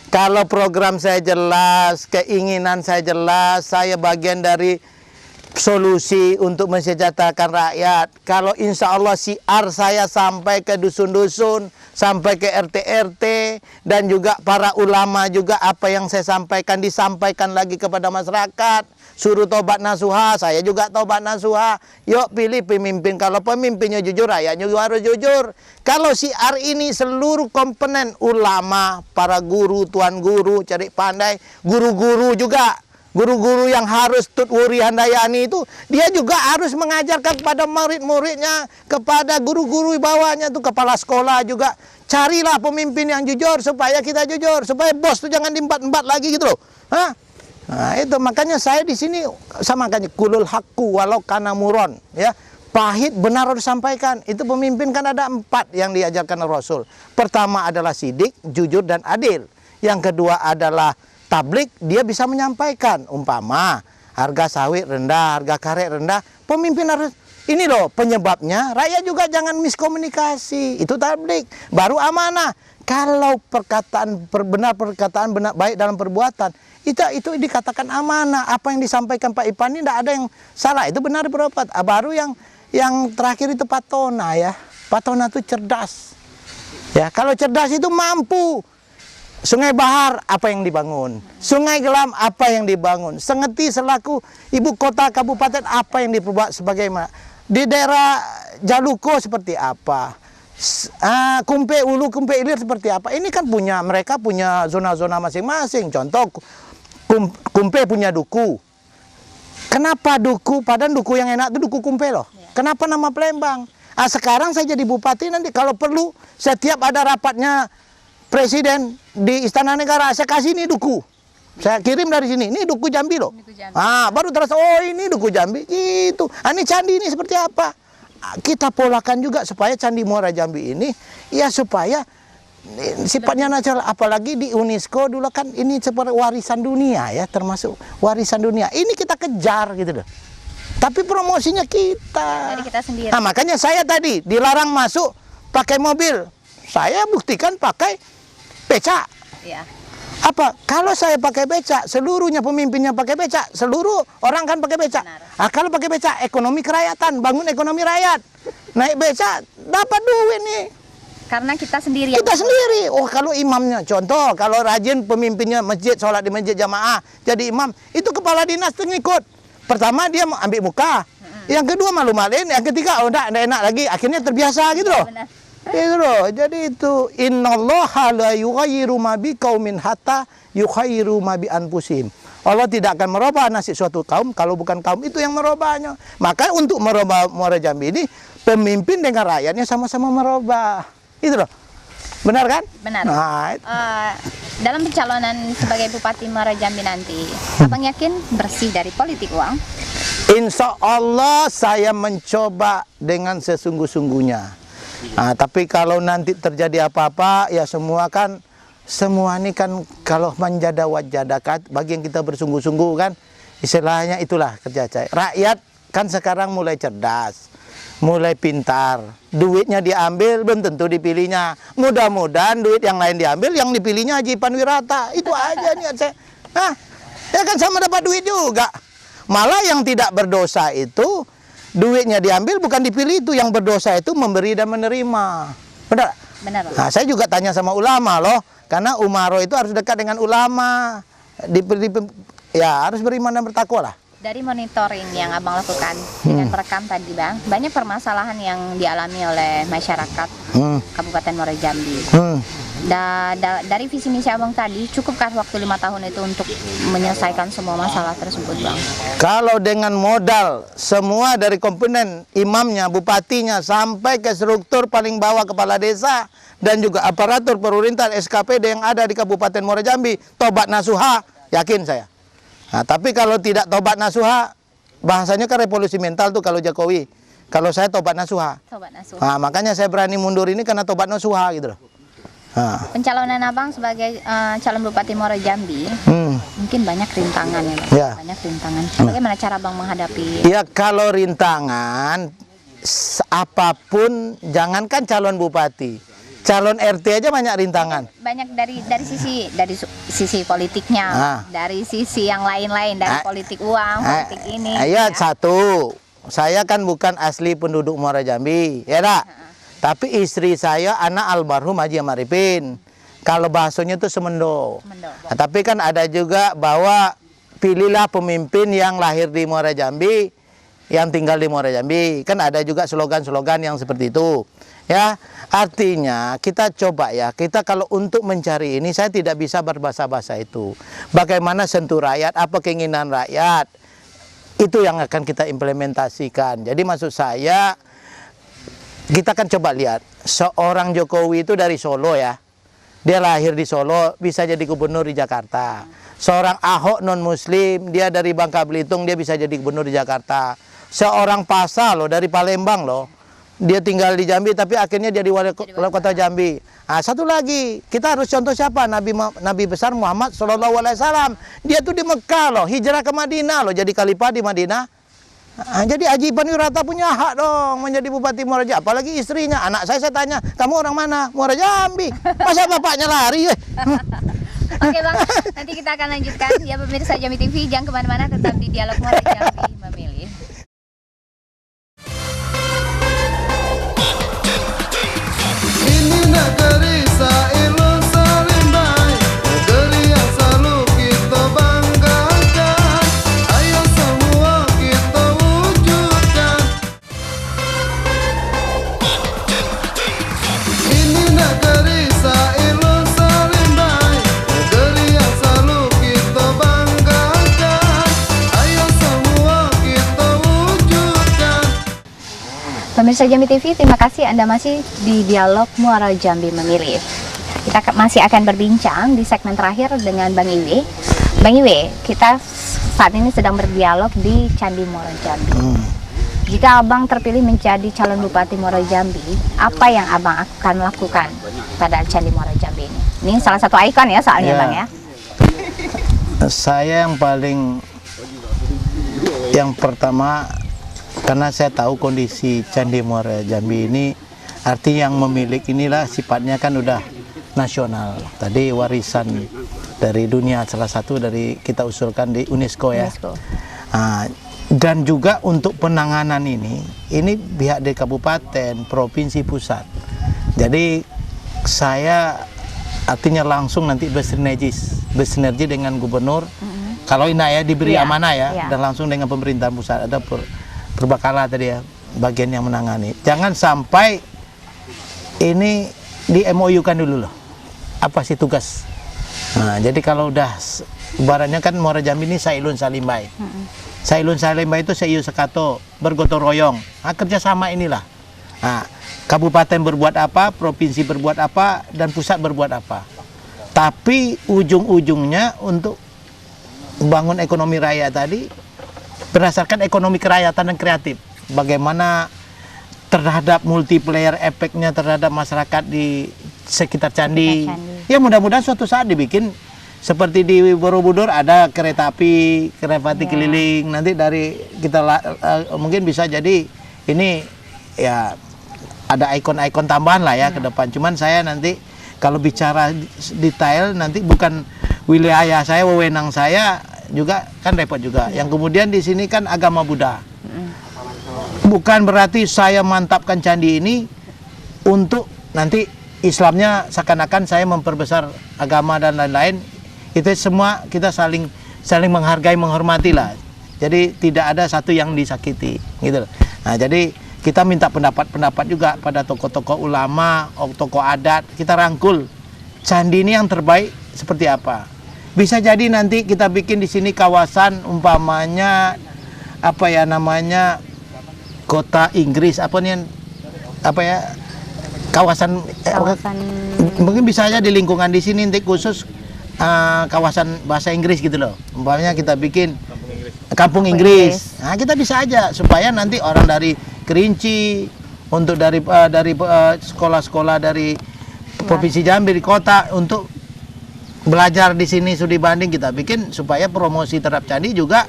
kalau program saya jelas, keinginan saya jelas, saya bagian dari solusi untuk mensejahterakan rakyat. Kalau insya Allah siar saya sampai ke dusun-dusun, sampai ke RT-RT, dan juga para ulama juga apa yang saya sampaikan disampaikan lagi kepada masyarakat. Suruh tobat nasuha, saya juga tobat nasuha. Yuk pilih pemimpin, kalau pemimpinnya jujur, rakyatnya juga harus jujur. Kalau siar ini seluruh komponen ulama, para guru, tuan guru, cari pandai, guru-guru juga. Guru-guru yang harus tutwuri handayani itu, dia juga harus mengajarkan kepada murid-muridnya, kepada guru-guru bawahnya itu, kepala sekolah juga. Carilah pemimpin yang jujur supaya kita jujur, supaya bos itu jangan diembat-embat lagi gitu loh. Hah? Nah, itu makanya saya di sini sama kan kulul hakku walau kana muron, ya. Pahit benar harus disampaikan. Itu pemimpin kan ada 4 yang diajarkan Rasul. Pertama adalah sidik, jujur dan adil. Yang kedua adalah tablik, dia bisa menyampaikan, umpama harga sawit rendah, harga karet rendah, pemimpin harus, ini loh penyebabnya, rakyat juga jangan miskomunikasi, itu tablik, baru amanah. Kalau perkataan benar baik dalam perbuatan, itu dikatakan amanah. Apa yang disampaikan Pak Ipan ini tidak ada yang salah, itu benar berobat. Baru yang terakhir itu Patona ya, Patona itu cerdas, ya kalau cerdas itu mampu. Sungai Bahar apa yang dibangun, Sungai Gelam apa yang dibangun, Sengeti selaku ibu kota kabupaten apa yang diperbuat sebagaimana, di daerah Jaluko seperti apa, Kumpe Ulu, Kumpe Ilir seperti apa. Ini kan mereka punya zona-zona masing-masing. Contoh Kumpe punya duku. Kenapa duku? Padahal duku yang enak itu duku Kumpe loh. Kenapa nama Palembang? Sekarang saya jadi bupati, nanti kalau perlu setiap ada rapatnya Presiden di Istana Negara, saya kasih ini duku. Saya kirim dari sini, ini duku Jambi loh. Baru terasa, oh ini duku Jambi. Itu, ini candi ini seperti apa? Kita polakan juga supaya Candi Muara Jambi ini, ya supaya sifatnya natural. Apalagi di UNESCO dulu kan ini seperti warisan dunia ya, termasuk warisan dunia. Ini kita kejar gitu loh. Tapi promosinya kita. Dari kita sendiri. Nah makanya saya tadi dilarang masuk pakai mobil. Saya buktikan pakai becak. Ya. Apa? Kalau saya pakai becak, seluruhnya pemimpinnya pakai becak, seluruh orang kan pakai becak. Kalau pakai becak, ekonomi kerakyatan, bangun ekonomi rakyat. Naik becak, dapat duit nih. Karena kita sendiri. Kita sendiri. Oh, kalau imamnya, contoh, kalau rajin pemimpinnya masjid, sholat di masjid jamaah, jadi imam, itu kepala dinas ngikut. Pertama dia ambil muka, yang kedua malu-maluin, yang ketiga oh enggak enak lagi, akhirnya terbiasa gitu loh. Benar. Itu loh, jadi itu innallaha la yughayyiru ma biqaumin hatta yughayyiru ma bi anfusihim. Allah tidak akan merubah nasib suatu kaum kalau bukan kaum itu yang merubahnya. Maka untuk merubah Muara Jambi ini, pemimpin dengan rakyatnya sama-sama merubah. Itu loh. Benar kan? Benar. Nah, dalam pencalonan sebagai Bupati Muara Jambi nanti, Abang yakin bersih dari politik uang? insya Allah saya mencoba dengan sesungguh-sungguhnya. Tapi kalau nanti terjadi apa-apa, ya semua ini kan kalau manjada wajadakat, bagi yang kita bersungguh-sungguh kan, istilahnya itulah kerja saya. Rakyat kan sekarang mulai cerdas, mulai pintar, duitnya diambil belum tentu dipilihnya. Mudah-mudahan duit yang lain diambil, yang dipilihnya Haji Ivan Wirata. Itu aja niat saya. Ya kan sama dapat duit juga. Malah yang tidak berdosa itu duitnya diambil bukan dipilih, itu yang berdosa itu memberi dan menerima. Benar? Benar. Saya juga tanya sama ulama loh, karena umaro itu harus dekat dengan ulama. Ya harus beriman dan bertakwa lah. Dari monitoring yang Abang lakukan dengan merekam tadi Bang, banyak permasalahan yang dialami oleh masyarakat Kabupaten Muara Jambi. Dari visi misi Abang tadi, cukupkah waktu 5 tahun itu untuk menyelesaikan semua masalah tersebut Bang? Kalau dengan modal semua dari komponen imamnya, bupatinya, sampai ke struktur paling bawah kepala desa dan juga aparatur pemerintahan SKPD yang ada di Kabupaten Muara Jambi, tobat nasuha, yakin saya. Tapi kalau tidak tobat nasuha, bahasanya kan revolusi mental tuh kalau Jokowi. Kalau saya tobat nasuha. Tobat nasuha. Makanya saya berani mundur ini karena tobat nasuha gitu loh. Pencalonan Abang sebagai calon Bupati Muara Jambi mungkin banyak rintangan ya, Bang. Ya. Banyak rintangan. Bagaimana cara Bang menghadapi? Ya kalau rintangan apapun, jangankan calon bupati, calon RT aja banyak rintangan. Banyak dari sisi politiknya, dari sisi yang lain-lain, dari politik uang, politik ini. Ya, satu, saya kan bukan asli penduduk Muara Jambi, ya tak? Tapi istri saya anak almarhum Haji Amaripin. Kalau bahasanya itu semendo. Nah, tapi kan ada juga bahwa pilihlah pemimpin yang lahir di Muara Jambi, yang tinggal di Muara Jambi. Kan ada juga slogan-slogan yang seperti itu. Ya, artinya kita coba ya, kita kalau untuk mencari ini, saya tidak bisa berbahasa-bahasa itu. Bagaimana sentuh rakyat, apa keinginan rakyat, itu yang akan kita implementasikan. Jadi maksud saya, kita kan coba lihat, seorang Jokowi itu dari Solo ya. Dia lahir di Solo, bisa jadi gubernur di Jakarta. Seorang Ahok non-muslim, dia dari Bangka Belitung, dia bisa jadi gubernur di Jakarta. Seorang Pasa loh, dari Palembang loh. Dia tinggal di Jambi, tapi akhirnya dia di wali kota Jambi. Nah, satu lagi, kita harus contoh siapa? Nabi besar Muhammad SAW. Dia tuh di Mekah loh, hijrah ke Madinah loh, jadi khalifah di Madinah. Jadi Haji Ipani Wirata punya hak dong menjadi Bupati Muara Jambi. Apalagi istrinya, anak saya tanya, kamu orang mana? Muara Jambi. Masa bapaknya lari? Oke Bang, nanti kita akan lanjutkan. Ya pemirsa Jambi TV, jangan kemana-mana, tetap di Dialog Muara Jambi Memilih. Ini negeri Sailun Salimbai, negeri yang selalu kita banggakan. Ayo semua kita wujudkan. Ini negeri Sailun Salimbai, negeri yang selalu kita banggakan. Ayo semua kita wujudkan. Pemirsa Jambi TV, terima kasih Anda masih di Dialog Muara Jambi Memilih. Kita masih akan berbincang di segmen terakhir dengan Bang Iwe. Bang Iwe, kita saat ini sedang berdialog di Candi Muara Jambi. Jika Abang terpilih menjadi calon Bupati Muara Jambi, apa yang Abang akan lakukan pada Candi Muara Jambi ini? Ini salah satu ikon ya soalnya Bang ya. Saya yang pertama, karena saya tahu kondisi Candi Muara Jambi ini, artinya yang memiliki inilah sifatnya kan udah nasional. Tadi warisan dari dunia, salah satu dari kita usulkan di UNESCO ya. Dan juga untuk penanganan ini pihak dari kabupaten, provinsi, pusat. Jadi saya artinya langsung nanti bersinergi dengan gubernur. Kalau ini ya diberi amanah ya, dan langsung dengan pemerintah pusat, ada Purbakala tadi ya, bagian yang menangani. Jangan sampai ini di MOU-kan dulu loh. Apa sih tugas? Nah, jadi kalau udah ibaratnya kan Muara Jambi ini Sailun Salimbai. Sailun Salimbai itu seiyu sekato, bergotong royong. Nah, kerjasama inilah. Nah, kabupaten berbuat apa, provinsi berbuat apa, dan pusat berbuat apa. Tapi ujung-ujungnya untuk membangun ekonomi rakyat tadi berdasarkan ekonomi kerakyatan dan kreatif. Bagaimana terhadap multiplayer efeknya terhadap masyarakat di sekitar candi. Ya mudah-mudahan suatu saat dibikin seperti di Borobudur ada kereta api keliling. Nanti dari kita mungkin bisa jadi ini ya ada ikon-ikon tambahan lah ya ke depan. Cuman saya nanti kalau bicara detail nanti bukan wilayah saya, wewenang saya juga kan repot juga. Yang kemudian di sini kan agama Buddha. Bukan berarti saya mantapkan candi ini untuk nanti Islamnya seakan-akan saya memperbesar agama dan lain-lain. Itu semua kita saling menghargai, menghormati lah. Jadi tidak ada satu yang disakiti gitu. Nah, jadi kita minta pendapat juga pada tokoh-tokoh ulama, tokoh adat, kita rangkul candi ini yang terbaik seperti apa. Bisa jadi nanti kita bikin di sini kawasan umpamanya apa ya namanya kota Inggris kawasan mungkin bisa aja di lingkungan di sini nanti khusus kawasan bahasa Inggris gitu loh. Umpamanya kita bikin kampung Inggris. Nah, kita bisa aja supaya nanti orang dari Kerinci, untuk dari sekolah-sekolah dari Provinsi Jambi di kota untuk belajar di sini studi banding kita bikin supaya promosi terhadap candi juga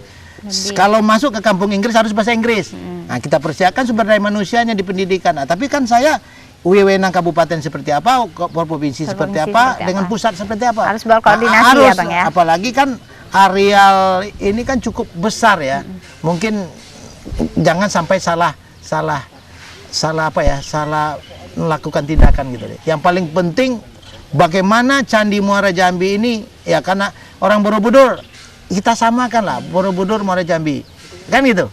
kalau masuk ke kampung Inggris harus bahasa Inggris. Nah, kita persiapkan sumber daya manusianya di pendidikan. Nah, tapi kan saya wewenang kabupaten seperti apa, provinsi seperti apa, dengan pusat seperti apa. Harus berkoordinasi harus, ya Bang ya. Apalagi kan areal ini kan cukup besar ya. Mungkin jangan sampai salah melakukan tindakan gitu deh. Yang paling penting bagaimana Candi Muara Jambi ini ya, karena orang Borobudur kita samakan lah, Borobudur Muara Jambi kan gitu.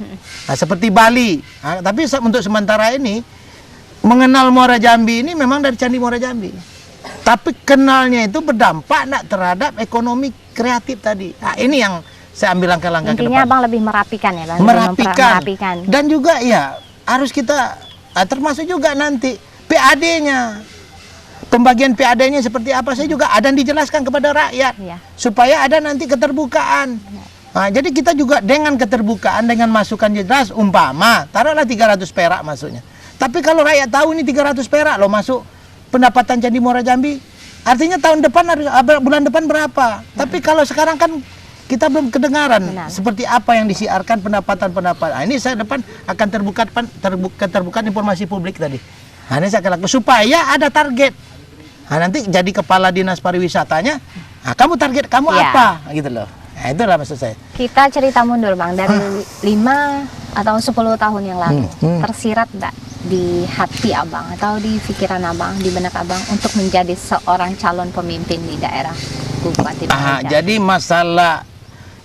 Nah, seperti Bali. Nah, tapi untuk sementara ini mengenal Muara Jambi ini memang dari Candi Muara Jambi. Tapi kenalnya itu berdampak terhadap ekonomi kreatif tadi. Nah, ini yang saya ambil langkah-langkah ke Intinya depan. Abang lebih merapikan ya Bang? Merapikan. Dan juga ya harus kita termasuk juga nanti PAD-nya. Pembagian PAD-nya seperti apa saya juga ada dijelaskan kepada rakyat. Iya. Supaya ada nanti keterbukaan. Nah, jadi kita juga dengan keterbukaan, dengan masukan jelas, umpama taruhlah 300 perak masuknya. Tapi kalau rakyat tahu ini 300 perak loh masuk pendapatan Candi Muara Jambi, artinya tahun depan bulan depan berapa? Tapi kalau sekarang kan kita belum kedengaran seperti apa yang disiarkan pendapatan-pendapatan. Nah, ini saya depan akan keterbukaan informasi publik tadi. Nah, ini saya akan lakukan supaya ada target. Nah, nanti jadi kepala dinas pariwisatanya, nah, kamu target kamu apa? Gitu loh. Nah, itulah maksud saya. Kita cerita mundur Bang, dari 5 atau 10 tahun yang lalu, tersirat enggak di hati Abang atau di pikiran Abang, di benak Abang untuk menjadi seorang calon pemimpin di daerah Bupati Muara Jambi? Jadi masalah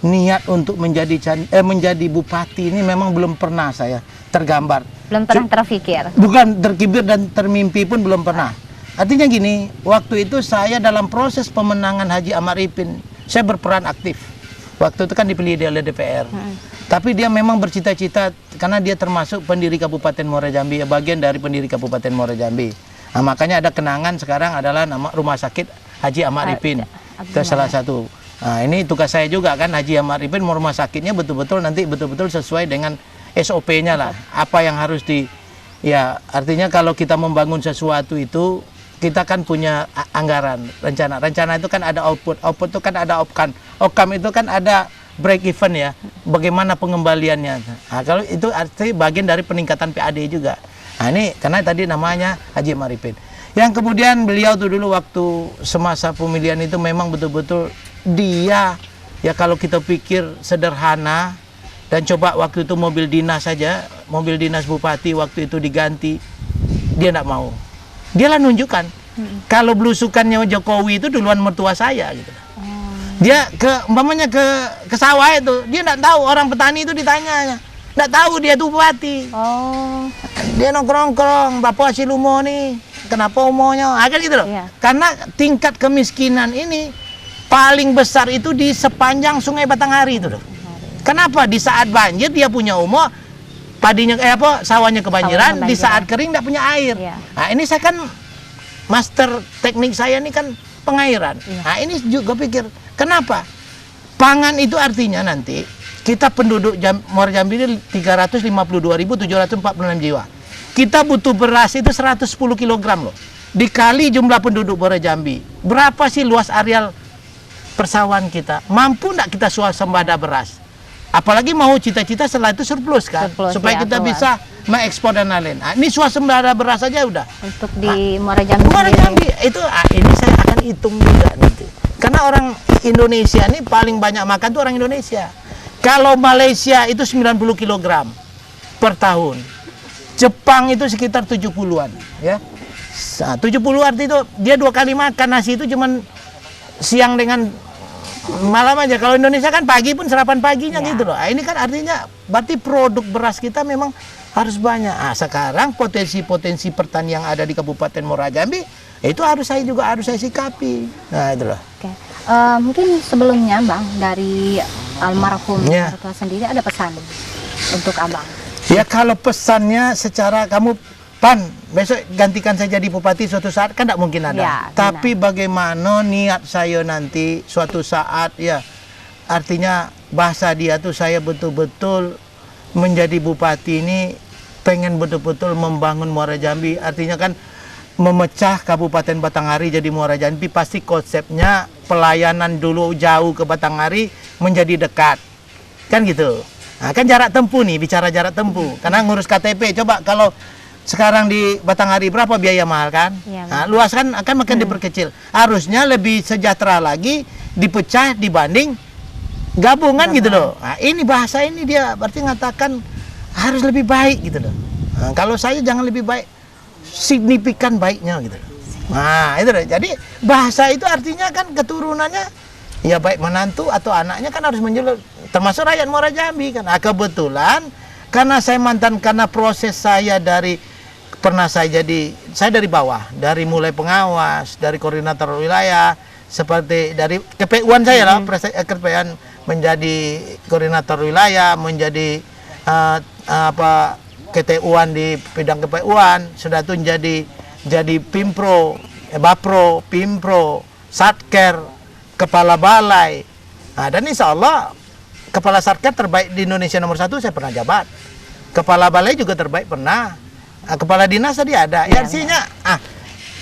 niat untuk menjadi bupati ini memang belum pernah saya tergambar. Belum pernah terpikir? Bukan terkibir dan termimpi pun belum pernah. Artinya gini, waktu itu saya dalam proses pemenangan Haji Ahmad Ripin, saya berperan aktif. Waktu itu kan dipilih oleh DPR. Tapi dia memang bercita-cita, karena dia termasuk pendiri Kabupaten Muara Jambi, bagian dari pendiri Kabupaten Muara Jambi. Nah, makanya ada kenangan sekarang adalah nama rumah sakit Haji Ahmad Ripin. Itu salah satu. Nah, ini tugas saya juga kan, Haji Ahmad Ripin rumah sakitnya betul-betul sesuai dengan SOP-nya lah. Apa yang harus ya artinya kalau kita membangun sesuatu itu kita kan punya anggaran, rencana itu kan ada output itu kan ada outcome itu kan ada break even ya, bagaimana pengembaliannya. Nah, kalau itu arti bagian dari peningkatan PAD juga. Nah, ini karena tadi namanya Haji Ahmad Ripin. Yang kemudian beliau tuh dulu waktu semasa pemilihan itu memang betul-betul dia ya, kalau kita pikir sederhana, dan coba waktu itu mobil dinas saja, mobil dinas bupati waktu itu diganti, dia tidak mau. Dia lah nunjukkan kalau belusukannya Jokowi itu duluan mertua saya gitu. Dia umpamanya ke sawah itu, dia tidak tahu, orang petani itu ditanya, tidak tahu dia itu bupati. Dia nongkrong, Bapak Silumo nih, kenapa umonya? Kan gitu loh. Iya. Karena tingkat kemiskinan ini paling besar itu di sepanjang Sungai Batanghari itu loh. Kenapa? Di saat banjir dia punya umur, padinya sawahnya kebanjiran, di saat kering tidak punya air. Iya. Nah, ini saya kan master teknik saya ini kan pengairan. Iya. Nah, ini juga pikir, kenapa? Pangan itu artinya nanti kita penduduk Muara Jambi ini 352.746 jiwa. Kita butuh beras itu 110 kg loh. Dikali jumlah penduduk Muara Jambi, berapa sih luas areal persawahan kita? Mampu enggak kita swasembada beras? Apalagi mau cita-cita setelah itu surplus kan, supaya kita bisa mengekspor dan lain-lain. Nah, ini swasembada beras saja udah. Untuk di Muara Jambi. Muara Jambi itu ini saya akan hitung juga nanti. Karena orang Indonesia ini paling banyak makan tuh orang Indonesia. Kalau Malaysia itu 90 kg per tahun. Jepang itu sekitar 70-an ya. Nah, 70 arti itu dia 2 kali makan, nasi itu cuman siang dengan malam aja. Kalau Indonesia kan pagi pun sarapan paginya gitu loh. Nah, ini kan artinya berarti produk beras kita memang harus banyak. Nah, sekarang potensi-potensi pertanian yang ada di Kabupaten Muara Jambi itu harus saya sikapi. Nah, itu loh. Mungkin sebelumnya Bang, dari almarhum mertua sendiri ada pesan untuk Abang? Ya, kalau pesannya secara kamu besok gantikan saya jadi bupati suatu saat kan tidak mungkin ada. Ya, tapi bagaimana niat saya nanti suatu saat ya, artinya bahasa dia tuh saya betul-betul menjadi bupati ini pengen betul-betul membangun Muara Jambi. Artinya kan memecah Kabupaten Batanghari jadi Muara Jambi, pasti konsepnya pelayanan dulu jauh ke Batanghari menjadi dekat. Kan gitu. Nah, kan jarak tempuh nih, bicara jarak tempuh. Karena ngurus KTP, coba kalau sekarang di Batanghari berapa biaya mahal kan? Iya, Nah, luas kan akan makin diperkecil. Harusnya lebih sejahtera lagi dipecah dibanding gabungan gitu loh. Nah, ini bahasa ini dia berarti ngatakan harus lebih baik gitu loh. Nah, kalau saya jangan lebih baik, signifikan baiknya gitu. Nah, itu loh. Jadi bahasa itu artinya kan keturunannya ya baik menantu atau anaknya kan harus menjelaskan, termasuk rakyat Muara Jambi kan. Nah, kebetulan karena saya mantan, karena proses saya dari pernah saya dari bawah, dari mulai pengawas, dari koordinator wilayah, seperti dari KPU-an saya lah, KPU-an menjadi koordinator wilayah, menjadi KTU-an di bidang KPU-an, sudah itu jadi Pimpro, Bapro, Pimpro, Satker, Kepala Balai. Nah, dan insya Allah Kepala Satker terbaik di Indonesia nomor 1 saya pernah jabat. Kepala Balai juga terbaik pernah. Nah, Kepala Dinas tadi ada. Ya, artinya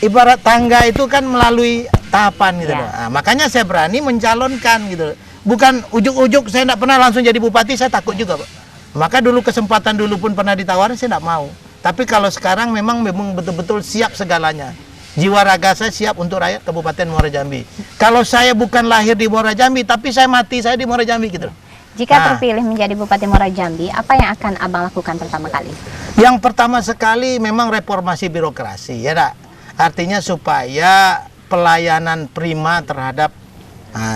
ibarat tangga itu kan melalui tahapan gitu loh. Nah, makanya saya berani mencalonkan gitu loh. Bukan ujuk-ujuk saya tidak pernah langsung jadi bupati, saya takut juga, Pak. Maka dulu kesempatan dulu pun pernah ditawarin, saya tidak mau. Tapi kalau sekarang memang betul-betul siap segalanya. Jiwa raga saya siap untuk rakyat Kabupaten Muara Jambi. Kalau saya bukan lahir di Muara Jambi, tapi saya mati saya di Muara Jambi gitu. Jika terpilih menjadi Bupati Muara Jambi, apa yang akan Abang lakukan pertama kali? Yang pertama sekali memang reformasi birokrasi, ya tak? Artinya supaya pelayanan prima terhadap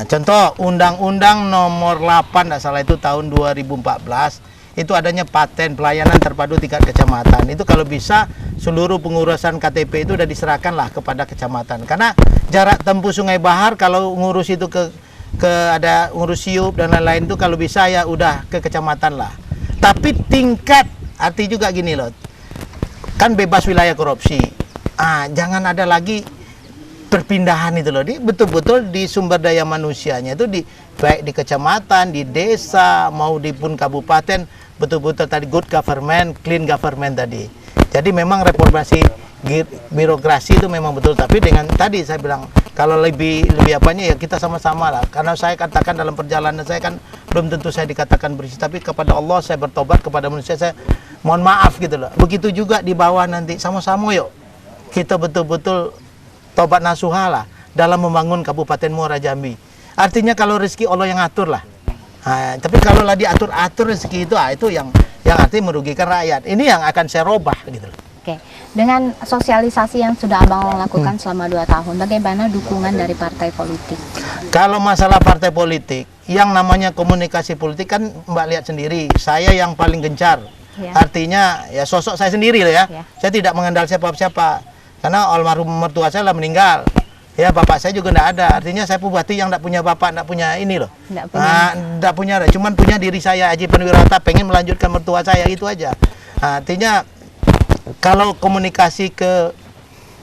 contoh Undang-Undang nomor 8, tidak salah itu tahun 2014, itu adanya paten pelayanan terpadu tingkat kecamatan. Itu kalau bisa seluruh pengurusan KTP itu udah diserahkanlah kepada kecamatan. Karena jarak tempuh Sungai Bahar kalau ngurus itu ke ada ngurus siup dan lain-lain itu kalau bisa ya udah ke kecamatan lah. Tapi tingkat arti juga gini loh. Kan bebas wilayah korupsi. Jangan ada lagi perpindahan itu loh. Betul-betul di sumber daya manusianya itu baik di kecamatan, di desa, mau di pun kabupaten, betul-betul tadi good government, clean government tadi. Jadi memang reformasi birokrasi itu memang betul, tapi dengan tadi saya bilang kalau lebih apanya ya kita sama-sama lah. Karena saya katakan dalam perjalanan saya kan belum tentu saya dikatakan bersih, tapi kepada Allah saya bertobat, kepada manusia saya mohon maaf gitu loh. Begitu juga di bawah nanti sama-sama yuk kita betul-betul tobat nasuha lah dalam membangun Kabupaten Muara Jambi. Artinya kalau rezeki Allah yang atur lah. Tapi kalau lah diatur-atur rezeki itu yang artinya merugikan rakyat. Ini yang akan saya robah gitu. Oke, dengan sosialisasi yang sudah Abang lakukan selama 2 tahun, bagaimana dukungan dari partai politik? Kalau masalah partai politik, yang namanya komunikasi politik kan Mbak lihat sendiri, saya yang paling gencar. Artinya ya sosok saya sendiri loh ya. Saya tidak mengandalkan siapa-siapa. Karena almarhum mertua saya lah meninggal. Ya bapak saya juga tidak ada. Artinya saya bupati yang tidak punya bapak, tidak punya ini loh. Tidak punya, cuman punya diri saya Aji Penwirata, pengen melanjutkan mertua saya itu aja. Artinya kalau komunikasi ke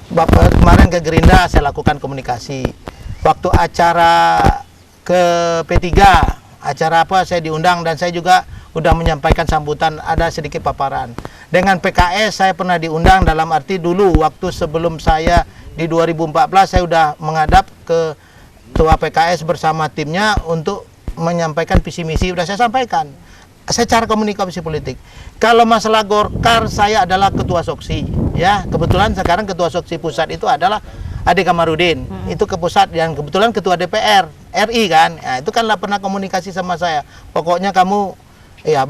bapak kemarin ke Gerindra saya lakukan komunikasi. Waktu acara ke P3, acara apa saya diundang dan saya juga udah menyampaikan sambutan, ada sedikit paparan. Dengan PKS saya pernah diundang, dalam arti dulu waktu sebelum saya di 2014 saya udah menghadap ke Ketua PKS bersama timnya untuk menyampaikan visi misi, udah saya sampaikan secara komunikasi politik. Kalau masalah Golkar saya adalah ketua Soksi ya, kebetulan sekarang ketua Soksi pusat itu adalah Ade Kamarudin, itu ke pusat, dan kebetulan ketua DPR RI kan. Nah, itu kan lah pernah komunikasi sama saya, pokoknya kamu ya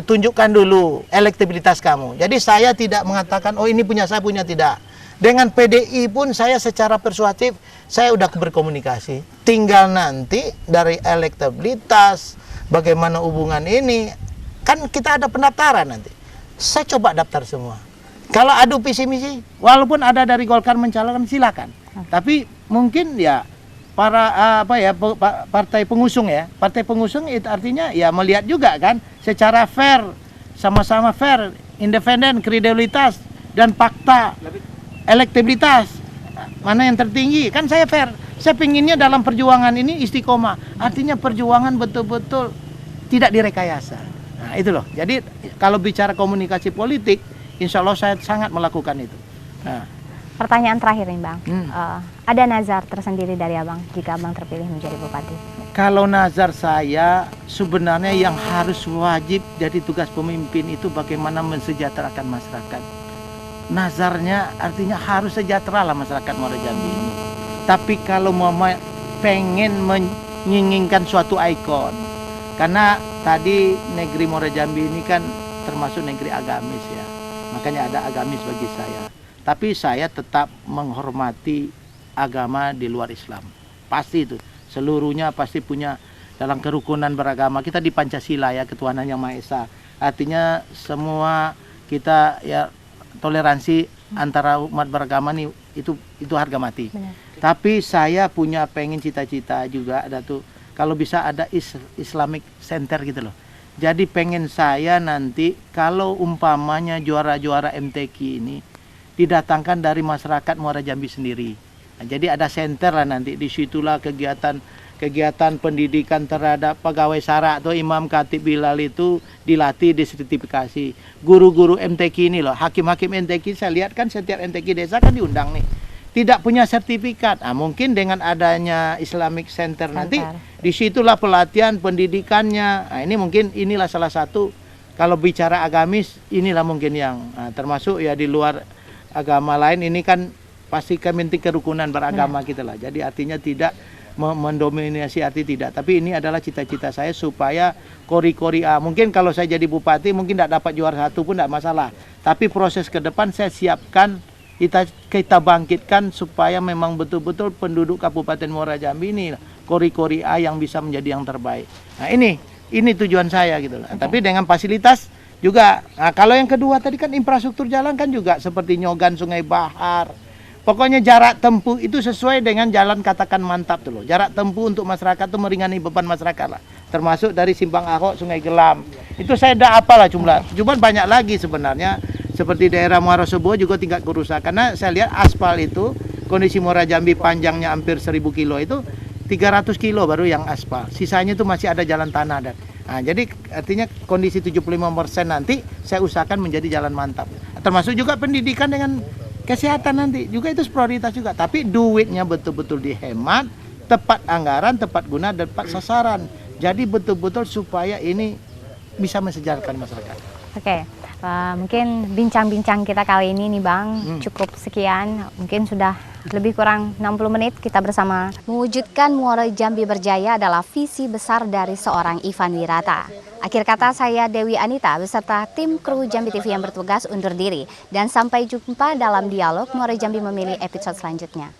tunjukkan dulu elektabilitas kamu. Jadi saya tidak mengatakan oh ini punya saya, punya tidak. Dengan PDI pun saya secara persuasif saya udah berkomunikasi. Tinggal nanti dari elektabilitas bagaimana hubungan ini, kan kita ada pendaftaran nanti. Saya coba daftar semua. Kalau adu visi misi, walaupun ada dari Golkar mencalonkan silakan. Tapi mungkin ya para partai pengusung ya. Partai pengusung itu artinya ya melihat juga kan secara fair, sama-sama fair, independen, kredibilitas dan fakta. Elektabilitas mana yang tertinggi, kan saya fair. Saya pinginnya dalam perjuangan ini istiqomah, artinya perjuangan betul-betul tidak direkayasa. Nah itu loh, jadi kalau bicara komunikasi politik, insya Allah saya sangat melakukan itu. Nah, Pertanyaan terakhir nih Bang, ada nazar tersendiri dari Abang jika Abang terpilih menjadi Bupati? Kalau nazar saya, sebenarnya yang harus wajib jadi tugas pemimpin itu bagaimana mensejahterakan masyarakat. Nazarnya artinya harus sejahtera lah masyarakat Muara Jambi ini. Tapi kalau Mama pengen menginginkan suatu ikon, karena tadi negeri Muara Jambi ini kan termasuk negeri agamis ya, makanya ada agamis bagi saya. Tapi saya tetap menghormati agama di luar Islam. Pasti itu. Seluruhnya pasti punya dalam kerukunan beragama. Kita di Pancasila ya, ketuhanan yang Maha Esa. Artinya semua kita ya toleransi antara umat beragama nih itu harga mati. Benar. Tapi saya punya pengen cita-cita juga ada tuh kalau bisa ada Islamic Center gitu loh. Jadi pengen saya nanti kalau umpamanya juara-juara MTQ ini didatangkan dari masyarakat Muara Jambi sendiri. Nah, jadi ada center lah nanti, disitulah kegiatan pendidikan terhadap pegawai syara atau imam khatib bilal itu dilatih, disertifikasi. Guru-guru MTQ ini loh, hakim-hakim MTQ saya lihat kan setiap MTQ desa kan diundang nih. Tidak punya sertifikat. Nah, mungkin dengan adanya Islamic Center nanti disitulah pelatihan pendidikannya. Nah, ini mungkin inilah salah satu kalau bicara agamis inilah mungkin yang termasuk ya di luar agama lain ini kan pasti kementik kerukunan beragama kita lah. Jadi artinya tidak mendominasi arti tidak. Tapi ini adalah cita-cita saya supaya kori-kori mungkin kalau saya jadi bupati mungkin tidak dapat juara satu pun tidak masalah. Tapi proses ke depan saya siapkan kita bangkitkan supaya memang betul-betul penduduk Kabupaten Muara Jambi ini kori-kori A yang bisa menjadi yang terbaik. Nah ini tujuan saya gitu lah. Tapi dengan fasilitas juga. Nah, kalau yang kedua tadi kan infrastruktur jalan kan juga seperti Nyogan Sungai Bahar. Pokoknya jarak tempuh itu sesuai dengan jalan katakan mantap tuh loh. Jarak tempuh untuk masyarakat itu meringani beban masyarakat lah. Termasuk dari Simpang Ahok, Sungai Gelam. Itu saya tidak apalah jumlah. Cuma banyak lagi sebenarnya. Seperti daerah Muara Sebuah juga tingkat kerusakan. Karena saya lihat aspal itu kondisi Muara Jambi panjangnya hampir 1000 kilo itu 300 kilo baru yang aspal. Sisanya itu masih ada jalan tanah dan nah, jadi artinya kondisi 75% nanti saya usahakan menjadi jalan mantap. Termasuk juga pendidikan dengan kesehatan nanti. Juga itu prioritas juga. Tapi duitnya betul-betul dihemat, tepat anggaran, tepat guna, dan tepat sasaran. Jadi betul-betul supaya ini bisa mensejahterakan masyarakat. Oke, mungkin bincang-bincang kita kali ini nih Bang, cukup sekian. Mungkin sudah lebih kurang 60 menit kita bersama. Mewujudkan Muara Jambi berjaya adalah visi besar dari seorang Ivan Wirata. Akhir kata saya Dewi Anita beserta tim kru Jambi TV yang bertugas undur diri. Dan sampai jumpa dalam dialog Muara Jambi Memilih episode selanjutnya.